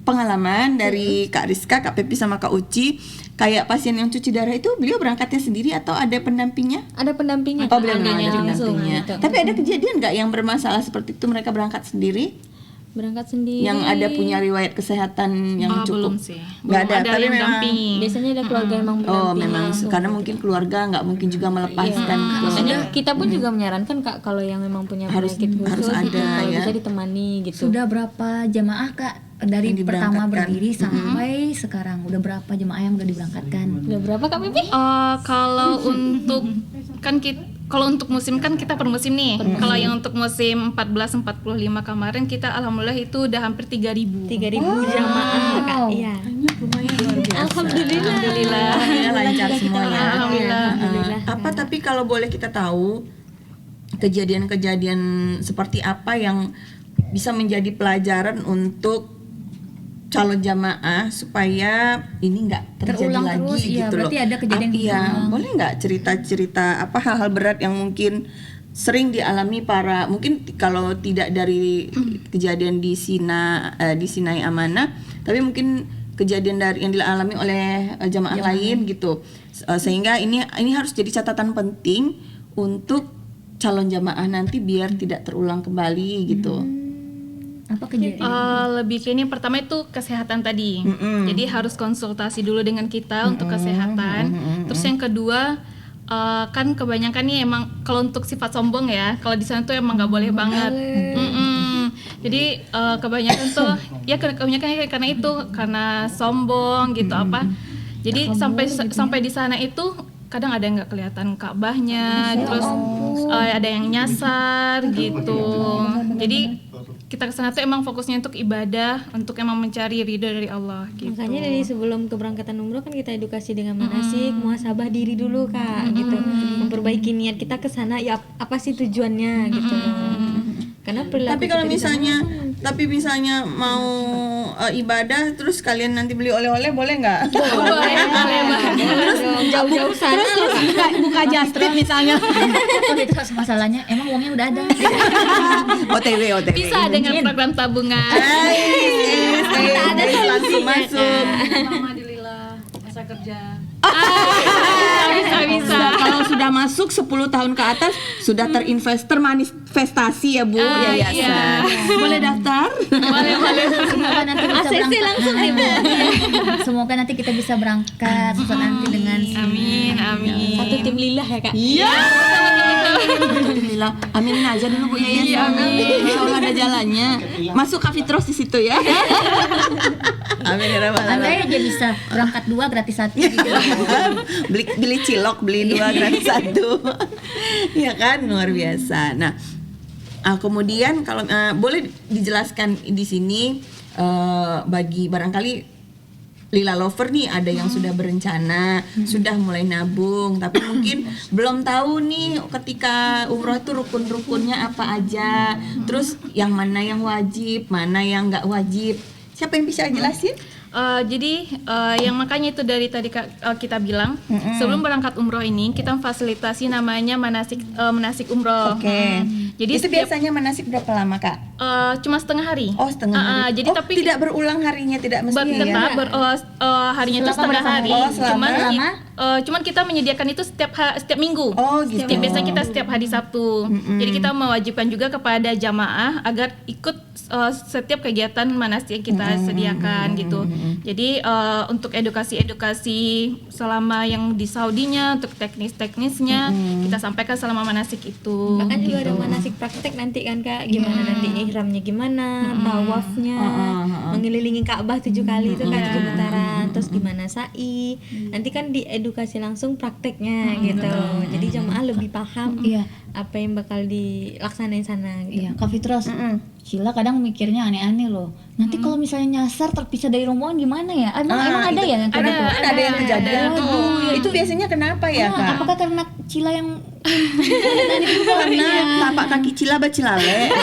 [SPEAKER 2] pengalaman dari Kak Rizka, Kak Pepi sama Kak Uci, kayak pasien yang cuci darah itu beliau berangkatnya sendiri atau ada pendampingnya?
[SPEAKER 5] Ada pendampingnya.
[SPEAKER 2] Oh, beliau
[SPEAKER 5] Adanya
[SPEAKER 2] ada
[SPEAKER 5] langsung
[SPEAKER 2] pendampingnya.
[SPEAKER 5] gitu.
[SPEAKER 2] Tapi ada kejadian nggak yang bermasalah seperti itu mereka berangkat sendiri?
[SPEAKER 5] Berangkat sendiri.
[SPEAKER 2] Yang ada punya riwayat kesehatan yang cukup?
[SPEAKER 3] Belum sih.
[SPEAKER 2] Nggak
[SPEAKER 3] Belum
[SPEAKER 2] ada, tapi
[SPEAKER 3] yang
[SPEAKER 2] memang-
[SPEAKER 3] dampingi.
[SPEAKER 5] Biasanya ada keluarga yang emang
[SPEAKER 2] Oh,
[SPEAKER 5] berdampingi
[SPEAKER 2] memang
[SPEAKER 5] langsung.
[SPEAKER 2] karena mungkin keluarga nggak mungkin juga melepaskan ke-
[SPEAKER 5] Maksudnya kita pun juga menyarankan Kak kalau yang memang punya
[SPEAKER 2] Harus-
[SPEAKER 5] penyakit khusus
[SPEAKER 2] harus ada,
[SPEAKER 5] kalau
[SPEAKER 2] ya.
[SPEAKER 5] bisa ditemani gitu.
[SPEAKER 1] Sudah berapa jemaah Kak dari
[SPEAKER 2] Yang
[SPEAKER 1] pertama
[SPEAKER 2] diberangkatkan?
[SPEAKER 1] berdiri sampai sekarang? Udah berapa jemaah yang udah diberangkatkan?
[SPEAKER 5] Udah berapa Kak Pipi?
[SPEAKER 3] Kalau untuk kalau untuk musim kan kita per musim nih. Kalau yang untuk musim 14-45 kemarin kita alhamdulillah itu udah hampir 3.000.
[SPEAKER 5] 3.000 jamaah Kak. Iya. Alhamdulillah.
[SPEAKER 2] Alhamdulillah lancar semua ya.
[SPEAKER 3] Alhamdulillah.
[SPEAKER 2] Apa tapi kalau boleh kita tahu kejadian-kejadian seperti apa yang bisa menjadi pelajaran untuk calon jamaah supaya ini nggak terjadi
[SPEAKER 1] Terulang
[SPEAKER 2] lagi
[SPEAKER 1] terus, iya,
[SPEAKER 2] gitu loh.
[SPEAKER 1] berarti ada kejadian
[SPEAKER 2] Iya,
[SPEAKER 1] terulang.
[SPEAKER 2] boleh nggak cerita-cerita apa hal-hal berat yang mungkin sering dialami para mungkin kalau tidak dari kejadian di Sinai Amanah, tapi mungkin kejadian dari yang dialami oleh jamaah lain gitu. Sehingga ini harus jadi catatan penting untuk calon jamaah nanti biar tidak terulang kembali gitu.
[SPEAKER 1] Apa kejadian?
[SPEAKER 3] Lebih ke ini pertama itu kesehatan tadi. Jadi harus konsultasi dulu dengan kita untuk kesehatan. Terus yang kedua kan kebanyakan nih emang kalau untuk sifat sombong ya, kalau di sana tuh emang nggak boleh banget. Jadi kebanyakan tuh ya kebanyakan karena itu karena sombong gitu apa. Jadi sampai di sana itu kadang ada yang nggak kelihatan Ka'bahnya, terus ada yang nyasar gitu. Jadi kita kesana tuh emang fokusnya untuk ibadah, untuk emang mencari ridho dari Allah gitu.
[SPEAKER 5] Makanya dari sebelum keberangkatan umroh kan kita edukasi dengan manasik, muhasabah diri dulu Kak gitu. Memperbaiki niat kita ke sana ya apa sih tujuannya gitu. Karena perilaku
[SPEAKER 2] Tapi kalau
[SPEAKER 5] kita di sana
[SPEAKER 2] misalnya mau ibadah terus kalian nanti beli oleh-oleh boleh nggak?
[SPEAKER 5] terus jauh-jauh sana
[SPEAKER 2] buka just tip misalnya.
[SPEAKER 1] Itu masalahnya emang uangnya udah ada.
[SPEAKER 2] OTW.
[SPEAKER 3] Bisa dengan program tabungan.
[SPEAKER 2] Ada langsung masuk.
[SPEAKER 6] Alhamdulillah masa kerja.
[SPEAKER 3] Bisa.
[SPEAKER 2] Kalau sudah masuk 10 tahun ke atas sudah termanifestasi ya Bu yayasan.
[SPEAKER 3] Iya.
[SPEAKER 2] Boleh daftar?
[SPEAKER 3] Boleh.
[SPEAKER 1] Semoga nanti bisa berangkat langsung nih Bu. Semoga nanti kita bisa berangkat suatu nanti dengan
[SPEAKER 3] Amin.
[SPEAKER 5] satu tim lillah ya Kak.
[SPEAKER 2] Iya. Alhamdulillah. Aminin aja dulu Bu yayasan. Insya Allah ada jalannya. Masuk Kafitros di situ ya. Amin ya rabbal alamin.
[SPEAKER 1] Andai aja bisa berangkat 2 gratis 1 gitu.
[SPEAKER 2] beli cilok beli 2 gratis 1 ya kan luar biasa. Nah kemudian kalau boleh dijelaskan di sini bagi barangkali Lila Lover nih ada yang sudah berencana sudah mulai nabung tapi mungkin belum tahu nih ketika umroh itu rukun-rukunnya apa aja, terus yang mana yang wajib mana yang nggak wajib, siapa yang bisa jelasin?
[SPEAKER 3] Jadi yang makanya itu dari tadi kita bilang sebelum berangkat umroh ini kita memfasilitasi namanya manasik umroh.
[SPEAKER 2] Oke.
[SPEAKER 3] Jadi
[SPEAKER 2] itu biasanya manasik berapa lama Kak?
[SPEAKER 3] Cuma setengah hari.
[SPEAKER 2] Oh setengah hari.
[SPEAKER 3] Jadi tapi
[SPEAKER 2] tidak berulang harinya tidak mesti ya?
[SPEAKER 3] tetap harinya itu
[SPEAKER 1] Selama
[SPEAKER 3] setengah
[SPEAKER 1] berapa
[SPEAKER 3] hari.
[SPEAKER 1] hari?
[SPEAKER 3] Cuman
[SPEAKER 1] Selama
[SPEAKER 3] cuman kita menyediakan itu setiap minggu.
[SPEAKER 2] Oh, gitu.
[SPEAKER 3] Biasanya kita setiap hari Sabtu. Jadi kita mewajibkan juga kepada jamaah agar ikut setiap kegiatan manasik yang kita sediakan gitu. Jadi untuk edukasi selama yang di Saudinya, untuk teknis-teknisnya kita sampaikan selama manasik itu.
[SPEAKER 5] Bahkan juga ada manasik praktek nanti kan Kak, gimana nanti ihramnya gimana, tawafnya, mengelilingi Ka'bah 7 kali itu kan 7 putaran, terus gimana sa'i. Nanti kan diedukasi langsung prakteknya gitu. Jadi jamaah lebih paham apa yang bakal dilaksanain sana gitu.
[SPEAKER 1] Iya, Kak Fitros. Cila kadang mikirnya aneh-aneh loh. Nanti kalau misalnya nyasar terpisah dari rombongan gimana ya? Emang ada ya yang kayak gitu?
[SPEAKER 2] Ada yang kejadian tuh. Itu biasanya kenapa ya, Kak?
[SPEAKER 1] Apakah karena Cila yang
[SPEAKER 2] Karena tapak kaki Cila bacilale,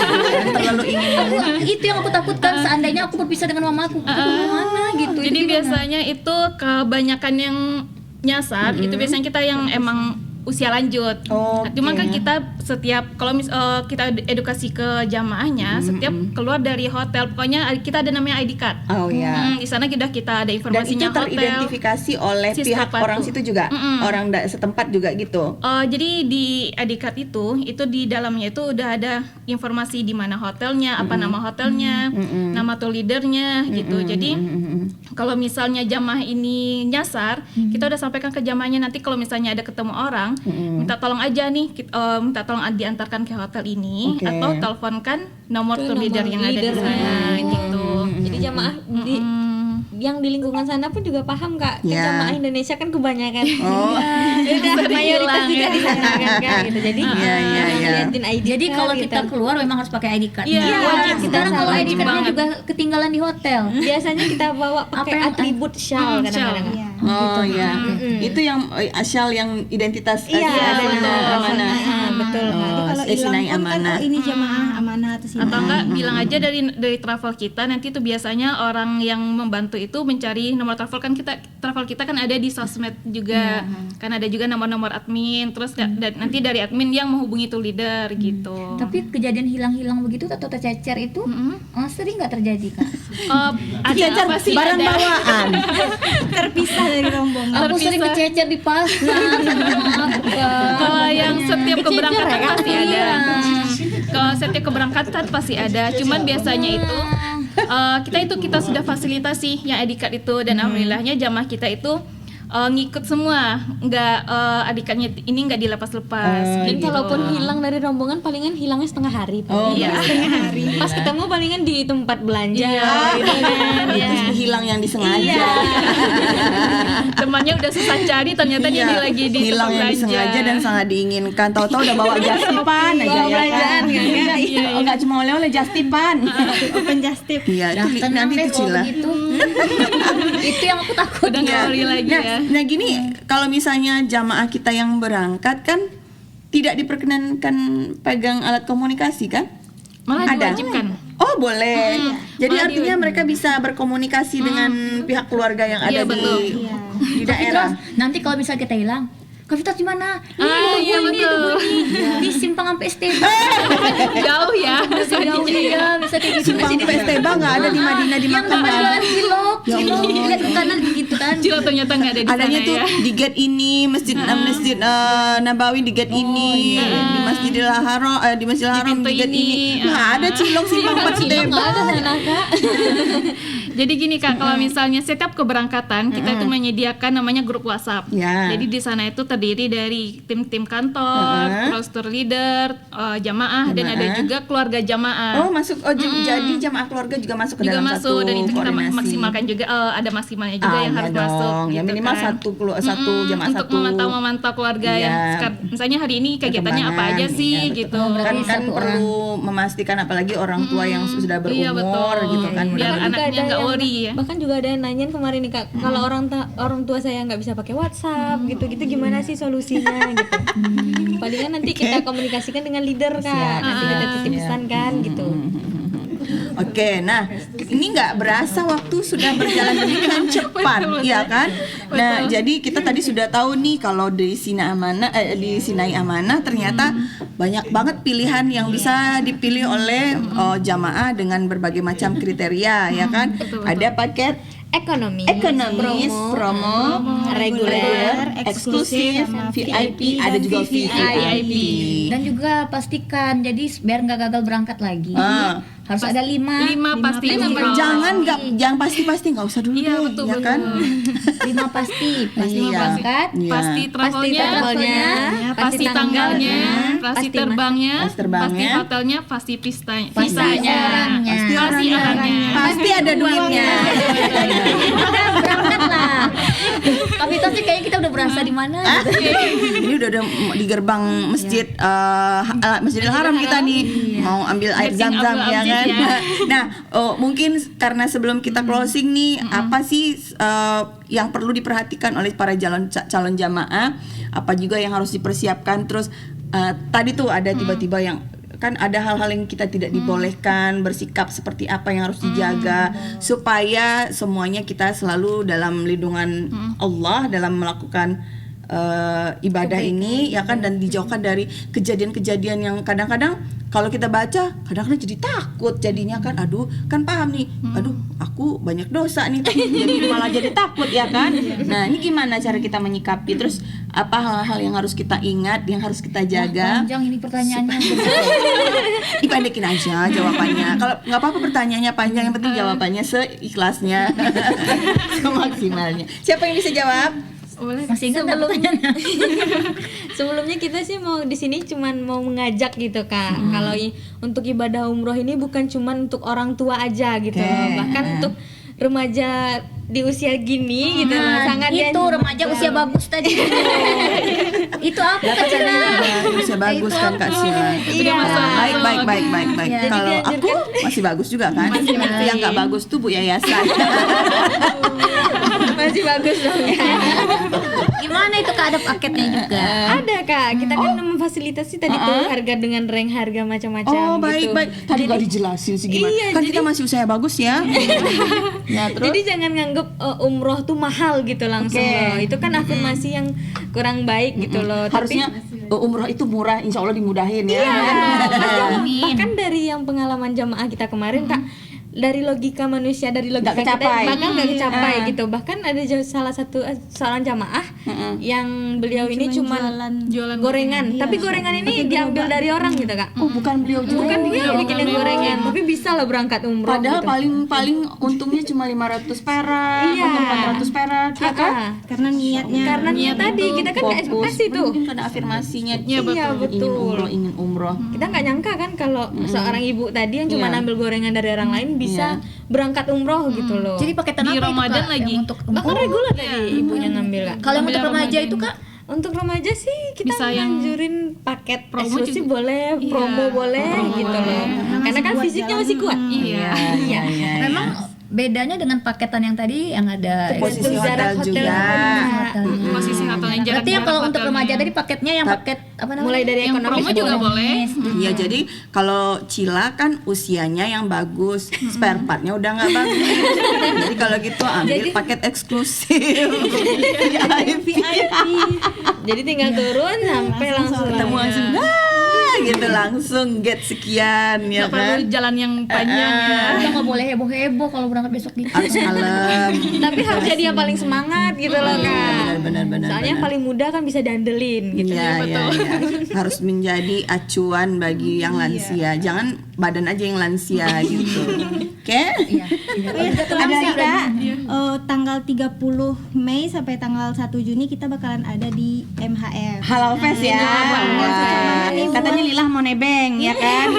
[SPEAKER 2] terlalu ingin.
[SPEAKER 1] itu yang aku takutkan, seandainya aku berpisah dengan mamaku, aku gimana gitu.
[SPEAKER 3] Jadi
[SPEAKER 1] Itu gimana?
[SPEAKER 3] biasanya itu kebanyakan yang nyasar itu biasanya kita yang emang usia lanjut. Cuma kan kita setiap kalau kita edukasi ke jamaahnya, setiap keluar dari hotel, pokoknya kita ada namanya ID card.
[SPEAKER 2] Oh ya.
[SPEAKER 3] Di sana kita ada
[SPEAKER 2] Dan itu
[SPEAKER 3] informasinya hotel.
[SPEAKER 2] teridentifikasi oleh
[SPEAKER 3] si
[SPEAKER 2] pihak
[SPEAKER 3] setempat
[SPEAKER 2] orang
[SPEAKER 3] tuh.
[SPEAKER 2] situ juga, orang setempat juga gitu.
[SPEAKER 3] Jadi di ID card itu di dalamnya itu udah ada informasi di mana hotelnya, apa nama hotelnya, nama tour leadernya gitu. Jadi kalau misalnya jamaah ini nyasar, kita udah sampaikan ke jamaahnya, nanti kalau misalnya ada ketemu orang, minta tolong aja nih, minta tolong diantarkan ke hotel ini, atau teleponkan nomor tour leader yang ada di sana gitu.
[SPEAKER 5] Jadi jamaah yang di lingkungan sana pun juga paham Kak. Kan jamaah Indonesia kan kebanyakan. Udah mayoritas juga di sana kan Kak gitu. Jadi liatin ID
[SPEAKER 1] Jadi
[SPEAKER 5] card
[SPEAKER 1] kalau
[SPEAKER 5] gitu.
[SPEAKER 1] kita keluar memang harus pakai ID card.
[SPEAKER 3] Iya, wajib.
[SPEAKER 1] Sekarang kalau ID cardnya
[SPEAKER 3] banget.
[SPEAKER 1] juga ketinggalan di hotel.
[SPEAKER 5] biasanya kita bawa pakai
[SPEAKER 1] yang-
[SPEAKER 5] atribut shawl kadang-kadang.
[SPEAKER 2] Oh ya. Itu yang asyal yang identitas
[SPEAKER 5] Iya,
[SPEAKER 2] amanah.
[SPEAKER 5] betul.
[SPEAKER 2] Oh, Sinai amanah.
[SPEAKER 7] Ini jamaah amanah atau
[SPEAKER 3] Atau enggak bilang aja dari travel kita, nanti itu biasanya orang yang membantu itu mencari nomor travel kita kan ada di sosmed juga, kan ada juga nomor-nomor admin, terus nanti dari admin yang menghubungi tour leader gitu.
[SPEAKER 1] Tapi kejadian hilang-hilang begitu atau tercecer itu sering nggak terjadi Kak?
[SPEAKER 3] Ada pasti
[SPEAKER 2] Barang
[SPEAKER 3] ada.
[SPEAKER 2] bawaan.
[SPEAKER 7] terpisah dari rombongan.
[SPEAKER 1] Aku sering kececer di pasar.
[SPEAKER 3] Kalau yang setiap keberangkatan pasti ada. Kalau setiap keberangkatan pasti ada. Cuman biasanya itu kita sudah fasilitasi yang ID card itu, dan alhamdulillahnya jamaah kita itu ngikut semua, nggak ID cardnya ini nggak dilepas-lepas.
[SPEAKER 5] Dan
[SPEAKER 3] gitu.
[SPEAKER 5] kalaupun hilang dari rombongan palingan hilangnya setengah hari.
[SPEAKER 3] Iya.
[SPEAKER 5] Pas ketemu palingan di tempat belanja.
[SPEAKER 3] Iya.
[SPEAKER 2] Itu hilang yang disengaja.
[SPEAKER 3] Temannya udah susah cari, ternyata dia lagi di
[SPEAKER 2] hilang
[SPEAKER 3] tempat
[SPEAKER 2] yang
[SPEAKER 3] belanja.
[SPEAKER 2] disengaja dan sangat diinginkan. Tahu-tahu udah bawa jastipan aja ya kan. Oh, enggak cuma oleh-oleh jastipan.
[SPEAKER 7] Open just tip.
[SPEAKER 2] Iya, itu
[SPEAKER 1] Tenang
[SPEAKER 2] nanti
[SPEAKER 1] deh
[SPEAKER 2] itu
[SPEAKER 1] kalau
[SPEAKER 2] Cila.
[SPEAKER 1] begitu. Itu yang aku takut.
[SPEAKER 3] Udah nggak worry lagi ya.
[SPEAKER 2] Nah gini, kalau misalnya jamaah kita yang berangkat kan tidak diperkenankan pegang alat komunikasi kan?
[SPEAKER 3] Malah
[SPEAKER 2] Ada.
[SPEAKER 3] diwajibkan.
[SPEAKER 2] Oh boleh. Jadi
[SPEAKER 3] Malah
[SPEAKER 2] artinya mereka bisa berkomunikasi dengan pihak keluarga yang ada
[SPEAKER 3] Iya, betul.
[SPEAKER 2] di daerah.
[SPEAKER 1] Terus nanti kalau bisa kita hilang, Kak Vita di mana?
[SPEAKER 3] Iya betul.
[SPEAKER 1] Di simpang sampai STB.
[SPEAKER 3] Jauh ya.
[SPEAKER 1] Jauh ya, bisa kayak gitu.
[SPEAKER 2] Simpang Pesteba nggak ada di Madinah di
[SPEAKER 1] Yang
[SPEAKER 2] Makkah.
[SPEAKER 1] tempat jualan cilok, lihat ke kanan gitu kan.
[SPEAKER 3] Cila ternyata nggak ada di sana
[SPEAKER 2] Adanya tuh
[SPEAKER 3] ya.
[SPEAKER 2] di gate ini, masjid Nabawi di gate ini, di Masjidil Haram, di Masjidil Haram
[SPEAKER 3] pintu
[SPEAKER 2] di gate
[SPEAKER 3] ini.
[SPEAKER 2] ini. Nggak ada cilok simpang Pesteba.
[SPEAKER 3] Jadi gini Kak, kalau misalnya setiap keberangkatan kita itu menyediakan namanya grup WhatsApp.
[SPEAKER 2] Ya.
[SPEAKER 3] Jadi di sana itu terdiri dari tim-tim kantor, terus tour leader, jamaah, dan ada juga keluarga jamaah.
[SPEAKER 2] Oh masuk, jadi jamaah keluarga juga masuk ke
[SPEAKER 3] Juga
[SPEAKER 2] dalam
[SPEAKER 3] masuk,
[SPEAKER 2] satu
[SPEAKER 3] dan itu kita
[SPEAKER 2] koordinasi.
[SPEAKER 3] maksimalkan juga, ada maksimalnya juga yang
[SPEAKER 2] iya
[SPEAKER 3] harus
[SPEAKER 2] dong.
[SPEAKER 3] masuk.
[SPEAKER 2] Ya
[SPEAKER 3] gitu
[SPEAKER 2] minimal
[SPEAKER 3] kan.
[SPEAKER 2] satu jamaah
[SPEAKER 3] Untuk
[SPEAKER 2] satu.
[SPEAKER 3] memantau keluarga
[SPEAKER 2] Iya.
[SPEAKER 3] yang misalnya hari ini kegiatannya apa aja
[SPEAKER 2] Perkembangan,
[SPEAKER 3] sih
[SPEAKER 2] iya, betul.
[SPEAKER 3] gitu.
[SPEAKER 2] Kan
[SPEAKER 1] satu
[SPEAKER 2] perlu memastikan apalagi orang tua yang sudah berumur
[SPEAKER 3] Iya, betul.
[SPEAKER 2] gitu kan.
[SPEAKER 3] Biar
[SPEAKER 2] mudah-mudahan.
[SPEAKER 3] anaknya nggak worry ya.
[SPEAKER 5] Bahkan juga ada yang nanyain kemarin nih Kak, kalau orang tua saya nggak bisa pakai WhatsApp gitu-gitu gimana sih solusinya gitu. Palingan nanti kita komunikasikan dengan leader Kak. Nanti kita titip pesan kan gitu.
[SPEAKER 2] Oke, nah ini nggak berasa waktu sudah berjalan demikian cepat, iya kan? Nah, jadi kita tadi sudah tahu nih kalau di Sinai Amanah ternyata banyak banget pilihan yang bisa dipilih oleh jamaah dengan berbagai macam kriteria, ya kan? Ada paket ekonomis, promo, reguler, eksklusif, VIP, ada juga VIP.
[SPEAKER 1] Dan juga pastikan jadi biar nggak gagal berangkat lagi. Harus ada 5
[SPEAKER 3] pasti umroh.
[SPEAKER 2] Jangan pasti nggak usah dulu
[SPEAKER 3] Iya,
[SPEAKER 2] deh,
[SPEAKER 3] betul,
[SPEAKER 2] ya
[SPEAKER 3] betul.
[SPEAKER 2] kan?
[SPEAKER 1] 5 pasti
[SPEAKER 2] Iya.
[SPEAKER 1] berangkat.
[SPEAKER 2] Iya.
[SPEAKER 3] Pasti travelnya, pasti tanggalnya, pasti terbangnya, pasti hotelnya, pasti visanya,
[SPEAKER 1] orangnya.
[SPEAKER 3] pasti orangnya.
[SPEAKER 2] Pasti ada duitnya.
[SPEAKER 1] Berangkat lah. Tapi sih kayaknya kita udah berasa di mana gitu.
[SPEAKER 2] Ini udah di gerbang Masjidil Haram kita nih, mau ambil air zam-zam ya kan. Nah, mungkin karena sebelum kita closing nih, apa sih yang perlu diperhatikan oleh para calon jamaah? Apa juga yang harus dipersiapkan? Terus tadi tuh ada tiba-tiba yang kan ada hal-hal yang kita tidak dibolehkan, bersikap seperti apa yang harus dijaga supaya semuanya kita selalu dalam lindungan Allah dalam melakukan ibadah ini ya kan, dan dijauhkan dari kejadian-kejadian yang kadang-kadang kalau kita baca kadang-kadang jadi takut jadinya kan, aduh kan paham nih, aduh aku banyak dosa nih tapi jadi malah jadi takut ya kan. Nah ini gimana cara kita menyikapi, terus apa hal-hal yang harus kita ingat, yang harus kita jaga?
[SPEAKER 1] Panjang ini pertanyaannya.
[SPEAKER 2] Dipendekin aja jawabannya. Kalau nggak apa-apa pertanyaannya panjang, yang penting jawabannya seikhlasnya, semaksimalnya. Siapa yang bisa jawab?
[SPEAKER 1] Masih ingat nggak pertanyaannya?
[SPEAKER 5] Sebelumnya kita sih mau di sini cuman mau mengajak gitu Kak. Kalau untuk ibadah umroh ini bukan cuman untuk orang tua aja gitu. Bahkan untuk remaja di usia gini gitu sangat
[SPEAKER 1] itu remaja usia bagus tadi. Itu aku kecil.
[SPEAKER 2] Usia bagus kan Kak Sila.
[SPEAKER 3] Iya.
[SPEAKER 2] Baik. Kalau aku masih bagus juga kan. Yang nggak bagus tuh Bu Yayasan.
[SPEAKER 5] masih bagus dong ya.
[SPEAKER 1] Gimana itu Kak, ada paketnya juga?
[SPEAKER 5] Ada Kak, kita kan memfasilitasi tadi tuh harga dengan range harga macam-macam
[SPEAKER 2] Oh
[SPEAKER 5] gitu.
[SPEAKER 2] baik. Tadi nggak dijelasin sih gimana.
[SPEAKER 5] Iya,
[SPEAKER 2] Kan kita masih usia bagus ya. Ya terus.
[SPEAKER 5] Jadi jangan nganggep umroh tuh mahal gitu langsung loh. Itu kan afirmasi yang kurang baik gitu loh.
[SPEAKER 2] Harusnya umroh itu murah, insya Allah dimudahin ya.
[SPEAKER 5] Bahkan dari yang pengalaman jamaah kita kemarin Kak, dari logika manusia, dari logika
[SPEAKER 2] Nggak kecapai.
[SPEAKER 5] kita bahkan nggak kecapai gitu. Bahkan ada salah satu seorang jamaah yang beliau ini cuma
[SPEAKER 3] Jualan
[SPEAKER 5] gorengan, tapi gorengan ini diambil dari orang gitu Kak.
[SPEAKER 2] Oh bukan beliau juga.
[SPEAKER 5] Bukan dia bikin yang gorengan, tapi bisa loh berangkat umroh.
[SPEAKER 2] Padahal
[SPEAKER 5] gitu.
[SPEAKER 2] paling untungnya cuma 500 perak
[SPEAKER 5] Iya.
[SPEAKER 2] atau 400 perak ya kan?
[SPEAKER 7] Karena niatnya.
[SPEAKER 5] Karena niat tadi kita kan nggak ekspektasi tuh.
[SPEAKER 2] Mungkin karena afirmasinya.
[SPEAKER 5] Iya betul.
[SPEAKER 2] Ingin umroh.
[SPEAKER 5] Kita nggak nyangka kan kalau seorang ibu tadi yang cuma
[SPEAKER 2] Iya.
[SPEAKER 5] ambil gorengan dari orang lain bisa berangkat umroh gitu loh.
[SPEAKER 1] Jadi paketan
[SPEAKER 3] Di
[SPEAKER 1] apa itu,
[SPEAKER 3] Ramadan
[SPEAKER 1] Kak,
[SPEAKER 3] lagi.
[SPEAKER 1] yang untuk
[SPEAKER 5] bahkan reguler tadi ibunya ngambil Kak.
[SPEAKER 1] kalau yang untuk
[SPEAKER 3] Ramadan
[SPEAKER 1] remaja
[SPEAKER 3] ini.
[SPEAKER 1] itu Kak?
[SPEAKER 5] Untuk remaja sih kita
[SPEAKER 3] Bisa yang
[SPEAKER 5] nganjurin paket
[SPEAKER 3] promo
[SPEAKER 5] eksklusif
[SPEAKER 3] juga.
[SPEAKER 5] boleh, promo boleh gitu loh. Karena kan fisiknya masih kuat.
[SPEAKER 3] Iya.
[SPEAKER 1] Memang bedanya dengan paketan yang tadi yang ada
[SPEAKER 2] Posisi hotel juga.
[SPEAKER 3] Posisi hotelnya jarak.
[SPEAKER 1] Berarti yang kalau untuk remaja tadi paketnya yang paket apa namanya?
[SPEAKER 5] Mulai dari
[SPEAKER 3] yang
[SPEAKER 5] ekonomi
[SPEAKER 3] promo juga boleh.
[SPEAKER 2] Iya, jadi kalau Cila kan usianya yang bagus, spare partnya udah nggak bagus. Jadi kalau gitu ambil paket eksklusif. VIP.
[SPEAKER 5] Jadi tinggal turun sampai langsung
[SPEAKER 2] Ketemu langsung, gitu langsung get sekian ya
[SPEAKER 3] Nggak perlu
[SPEAKER 2] kan.
[SPEAKER 3] jalan yang panjang ya.
[SPEAKER 1] Udah nggak boleh heboh-heboh kalau berangkat besok gitu.
[SPEAKER 2] Harus kalem.
[SPEAKER 5] tapi harus jadi yang paling semangat gitu loh Kak.
[SPEAKER 2] Benar.
[SPEAKER 5] Soalnya yang paling muda kan bisa diandelin gitu.
[SPEAKER 2] Iya. Harus menjadi acuan bagi yang lansia. Jangan badan aja yang lansia gitu. Oke?
[SPEAKER 7] Ada lagi Kak, tanggal 30 Mei sampai tanggal 1 Juni kita bakalan ada di MHF.
[SPEAKER 2] Halal Fest ya. Wah, katanya Lilah mau nebeng ya kan?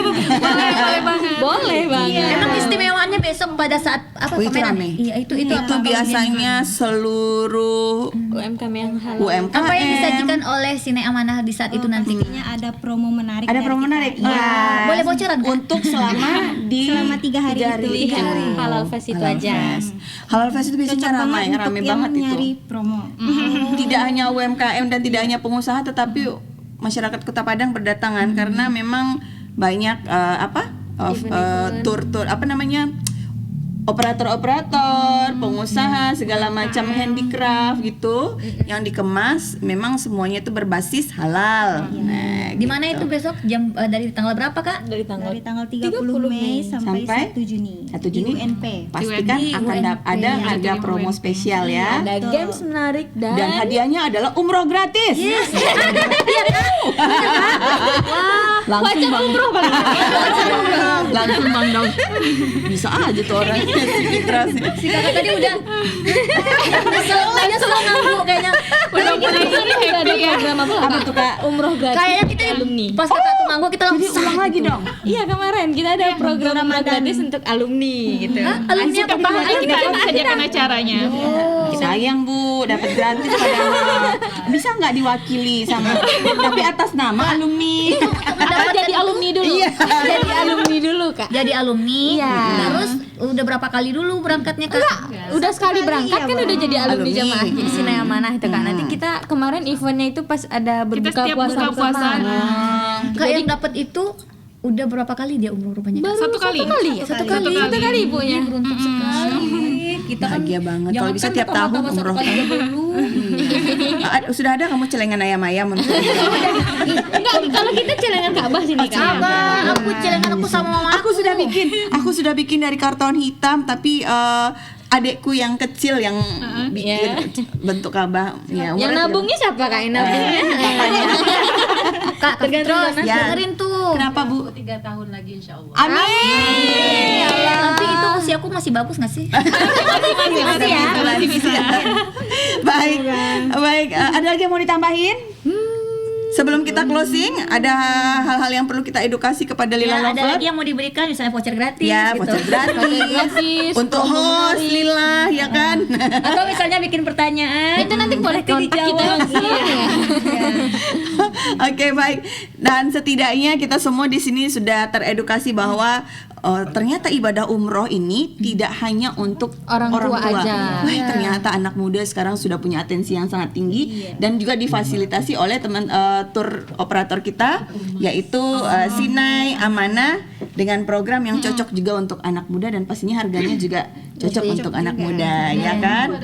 [SPEAKER 5] Boleh banget.
[SPEAKER 1] Emang istimewaannya besok pada saat apa
[SPEAKER 2] Oh, itu
[SPEAKER 1] pameran?
[SPEAKER 2] rame.
[SPEAKER 1] Iya, itu
[SPEAKER 2] Itu
[SPEAKER 1] apa?
[SPEAKER 2] biasanya seluruh
[SPEAKER 5] UMKM yang halal.
[SPEAKER 2] UMKM.
[SPEAKER 1] Apa yang disajikan oleh Sine Amanah di saat itu nanti?
[SPEAKER 7] Pastinya ada promo menarik.
[SPEAKER 2] Ada
[SPEAKER 7] dari
[SPEAKER 2] promo
[SPEAKER 7] kita.
[SPEAKER 2] menarik.
[SPEAKER 7] Iya.
[SPEAKER 1] Boleh bocoran Kak?
[SPEAKER 2] Untuk selama
[SPEAKER 7] 3 hari itu.
[SPEAKER 5] Tiga hari. Halal Fest itu
[SPEAKER 2] Halal
[SPEAKER 5] aja.
[SPEAKER 2] Fest. Halal Fest itu biasanya ramai
[SPEAKER 7] untuk yang
[SPEAKER 2] banget
[SPEAKER 7] nyari
[SPEAKER 2] itu.
[SPEAKER 7] promo.
[SPEAKER 2] Tidak hanya UMKM dan tidak hanya pengusaha, tetapi masyarakat Kota Padang berdatangan karena memang banyak tur apa namanya operator-operator, pengusaha, segala macam handicraft gitu yang dikemas memang semuanya itu berbasis halal. Nah,
[SPEAKER 1] Di mana itu besok jam dari tanggal berapa, Kak?
[SPEAKER 5] Dari tanggal
[SPEAKER 7] Dari tanggal 30 Mei sampai 1 Juni.
[SPEAKER 2] 1 Juni?
[SPEAKER 7] Di UNP.
[SPEAKER 2] Pastikan akan ada harga promo spesial ya.
[SPEAKER 5] ada games menarik
[SPEAKER 2] Dan hadiahnya adalah umroh gratis. Langsung Bang. Langsung Bang Daud. Bisa aja tuh orangnya si Fitra sih.
[SPEAKER 1] Si Kakak tadi udah selalu ngangguk kayaknya.
[SPEAKER 3] Udah mulai happy ya.
[SPEAKER 2] Apa tuh Kak?
[SPEAKER 5] umroh gratis
[SPEAKER 1] Kayaknya kita
[SPEAKER 5] alumni.
[SPEAKER 1] pas Kakak tuh ngangguk kita langsung
[SPEAKER 2] Ulang lagi dong.
[SPEAKER 5] Iya kemarin kita ada program umroh gratis untuk alumni gitu.
[SPEAKER 1] alumni apa
[SPEAKER 3] Kita sajakan acaranya.
[SPEAKER 2] Sayang Bu, dapat gratis padahal. Bisa nggak diwakili sama tapi atas nama alumni.
[SPEAKER 5] Jadi alumni dulu. Jadi alumni dulu Kak.
[SPEAKER 1] jadi alumni. Terus udah berapa kali dulu berangkatnya, Kak?
[SPEAKER 5] Udah sekali berangkat kan udah jadi alumni
[SPEAKER 2] Alumni.
[SPEAKER 5] jamaah jadi Sinai Amanah itu kan. Nanti kita kemarin eventnya itu pas ada berbuka
[SPEAKER 3] setiap
[SPEAKER 5] puasa
[SPEAKER 3] buka puasa.
[SPEAKER 5] bersama.
[SPEAKER 1] Kak yang dapat itu udah berapa kali dia umroh rupanya? Kak?
[SPEAKER 3] Satu kali.
[SPEAKER 1] Satu kali
[SPEAKER 5] ibunya.
[SPEAKER 1] beruntung sekali. Kita kan
[SPEAKER 2] Bahagia banget. Kalau
[SPEAKER 1] jangan
[SPEAKER 2] bisa
[SPEAKER 1] kan
[SPEAKER 2] tiap tahun
[SPEAKER 1] pertama-tama
[SPEAKER 2] umroh.
[SPEAKER 1] satu kali belum.
[SPEAKER 2] Sudah ada kamu celengan ayam-ayam untuk
[SPEAKER 5] Enggak, kalau kita celengan Ka'bah sini Kak.
[SPEAKER 1] Abang, aku celengan aku sama mama.
[SPEAKER 2] Aku sudah bikin dari karton hitam tapi adekku yang kecil yang bikin bentuk Ka'bah ya.
[SPEAKER 5] Yang nabungnya siapa Kak? Yang nabungnya?
[SPEAKER 1] Kak, terus
[SPEAKER 2] Ya.
[SPEAKER 1] dengerin tuh.
[SPEAKER 2] Kenapa Bu?
[SPEAKER 6] 3 tahun lagi insya Allah.
[SPEAKER 2] Amin.
[SPEAKER 1] Tapi itu usiaku masih bagus nggak sih?
[SPEAKER 2] Masih bisa. Baik. Ada lagi yang mau ditambahin? Sebelum kita closing, ada hal-hal yang perlu kita edukasi kepada Lila
[SPEAKER 1] Ya, ada
[SPEAKER 2] Lover.
[SPEAKER 1] lagi yang mau diberikan misalnya voucher gratis
[SPEAKER 2] Ya,
[SPEAKER 1] gitu.
[SPEAKER 2] voucher gratis untuk host Lila, ya kan?
[SPEAKER 1] Atau misalnya bikin pertanyaan.
[SPEAKER 5] Itu nanti boleh kontak kita langsung ya.
[SPEAKER 2] Oke, baik. Dan setidaknya kita semua di sini sudah teredukasi bahwa ternyata ibadah umroh ini tidak hanya untuk
[SPEAKER 5] Orang tua aja.
[SPEAKER 2] Wah, ternyata anak muda sekarang sudah punya atensi yang sangat tinggi dan juga difasilitasi oleh teman tour operator kita yaitu Sinai Amanah dengan program yang cocok juga untuk anak muda dan pastinya harganya juga cocok untuk anak muda, ya kan?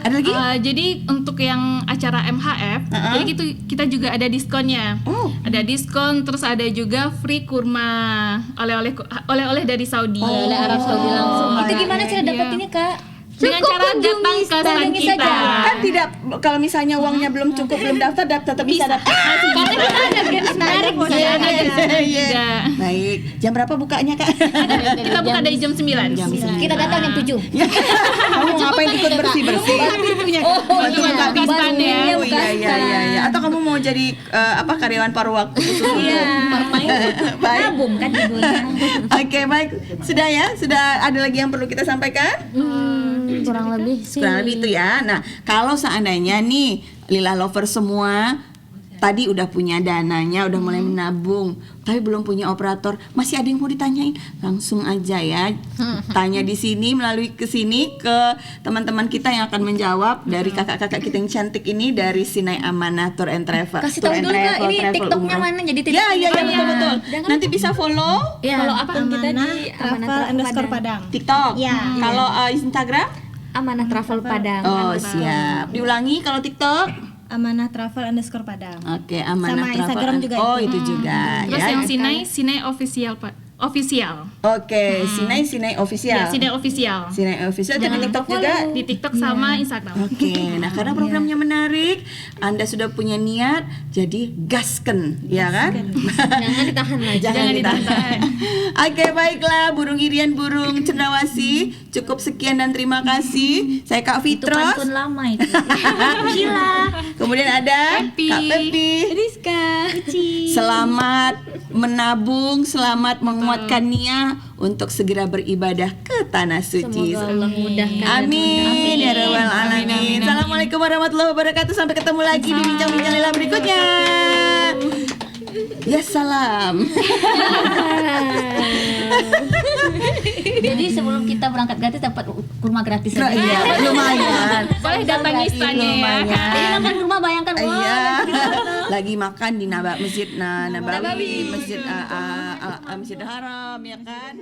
[SPEAKER 2] Ada lagi?
[SPEAKER 3] Jadi untuk yang acara MHF, jadi gitu kita juga ada diskonnya. Ada diskon, terus ada juga free kurma oleh-oleh dari Saudi.
[SPEAKER 5] Oleh Arab Saudi langsung.
[SPEAKER 1] Itu gimana cara dapetinnya, Kak?
[SPEAKER 3] Dengan cara datang ke stand kita.
[SPEAKER 2] Kan tidak, kalau misalnya uangnya belum cukup, belum daftar, tetap bisa daftar.
[SPEAKER 5] Karena kita ada games menarik di sana.
[SPEAKER 3] Juga.
[SPEAKER 2] Baik, jam berapa bukanya Kak?
[SPEAKER 3] Kita buka dari jam 9.
[SPEAKER 1] Kita datang jam 7.
[SPEAKER 2] Kamu ngapain ikut bersih-bersih? Bantu buka
[SPEAKER 3] stand ya.
[SPEAKER 2] Oh iya. Atau kamu mau jadi karyawan paruh waktu?
[SPEAKER 1] Iya.
[SPEAKER 2] Baik.
[SPEAKER 1] Nabung kan judulnya.
[SPEAKER 2] Oke, baik. Sudah ya? Sudah ada lagi yang perlu kita sampaikan?
[SPEAKER 5] Kurang lebih sih.
[SPEAKER 2] Kurang lebih itu ya. Nah, kalau seandainya nih Lila Lover semua tadi udah punya dananya, udah mulai menabung, tapi belum punya operator, masih ada yang mau ditanyain, langsung aja ya. Tanya di sini melalui ke sini ke teman-teman kita yang akan menjawab dari kakak-kakak kita yang cantik ini dari Sinai Amanah Tour and Travel.
[SPEAKER 1] Kasih
[SPEAKER 2] Tour
[SPEAKER 1] tahu
[SPEAKER 2] and
[SPEAKER 1] dulu, Kak,
[SPEAKER 2] Travel,
[SPEAKER 1] ini
[SPEAKER 2] Travel
[SPEAKER 1] TikToknya
[SPEAKER 2] Umroh.
[SPEAKER 1] mana? Jadi
[SPEAKER 2] Ya, betul. Nanti bisa follow
[SPEAKER 1] Ya.
[SPEAKER 5] Kalau akun kita di
[SPEAKER 7] Amanah_Padang.
[SPEAKER 2] TikTok.
[SPEAKER 7] Ya.
[SPEAKER 2] Kalau Instagram?
[SPEAKER 5] Amanah Travel Padang.
[SPEAKER 2] Oh, siap. Diulangi kalau TikTok?
[SPEAKER 7] Amanah_Travel_Padang.
[SPEAKER 2] Oke, Amanah
[SPEAKER 7] Sama
[SPEAKER 2] Travel.
[SPEAKER 7] Instagram juga
[SPEAKER 2] Oh,
[SPEAKER 7] itu.
[SPEAKER 2] itu juga
[SPEAKER 3] Terus
[SPEAKER 2] ya.
[SPEAKER 3] yang Sinai official, Pak. Official.
[SPEAKER 2] Oke, Sinai official.
[SPEAKER 3] Ya, Sinai official.
[SPEAKER 2] Sinai official dan di TikTok juga.
[SPEAKER 3] Di TikTok sama Instagram.
[SPEAKER 2] Oke, nah karena programnya menarik, Anda sudah punya niat, jadi gasken, ya kan?
[SPEAKER 5] Jangan ditahan lagi.
[SPEAKER 2] Jangan ditahan. Oke, baiklah, burung irian, burung cendrawasih. Cukup sekian dan terima kasih. Saya Kak
[SPEAKER 1] Itu
[SPEAKER 2] Fitros.
[SPEAKER 1] pantun lama itu. Gila.
[SPEAKER 2] Kemudian ada
[SPEAKER 3] Pepi.
[SPEAKER 2] Kak Pepi.
[SPEAKER 5] Rizka.
[SPEAKER 2] Selamat menabung, selamat menguatkan niat untuk segera beribadah ke tanah suci.
[SPEAKER 5] Semoga Allah mudahkan.
[SPEAKER 2] Amin ya rabbal alamin. Assalamualaikum warahmatullahi wabarakatuh. Sampai ketemu lagi di bincang-bincang Lila berikutnya. Ya salam.
[SPEAKER 1] Jadi sebelum kita berangkat gratis dapat kurma gratis aja.
[SPEAKER 2] Iya, lumayan.
[SPEAKER 3] Boleh datangi standnya ya.
[SPEAKER 2] Lumayan.
[SPEAKER 1] Jadi makan kurma bayangkan
[SPEAKER 2] Iya. Lagi makan di Masjid Nabawi, Masjid Masjid Haram ya kan.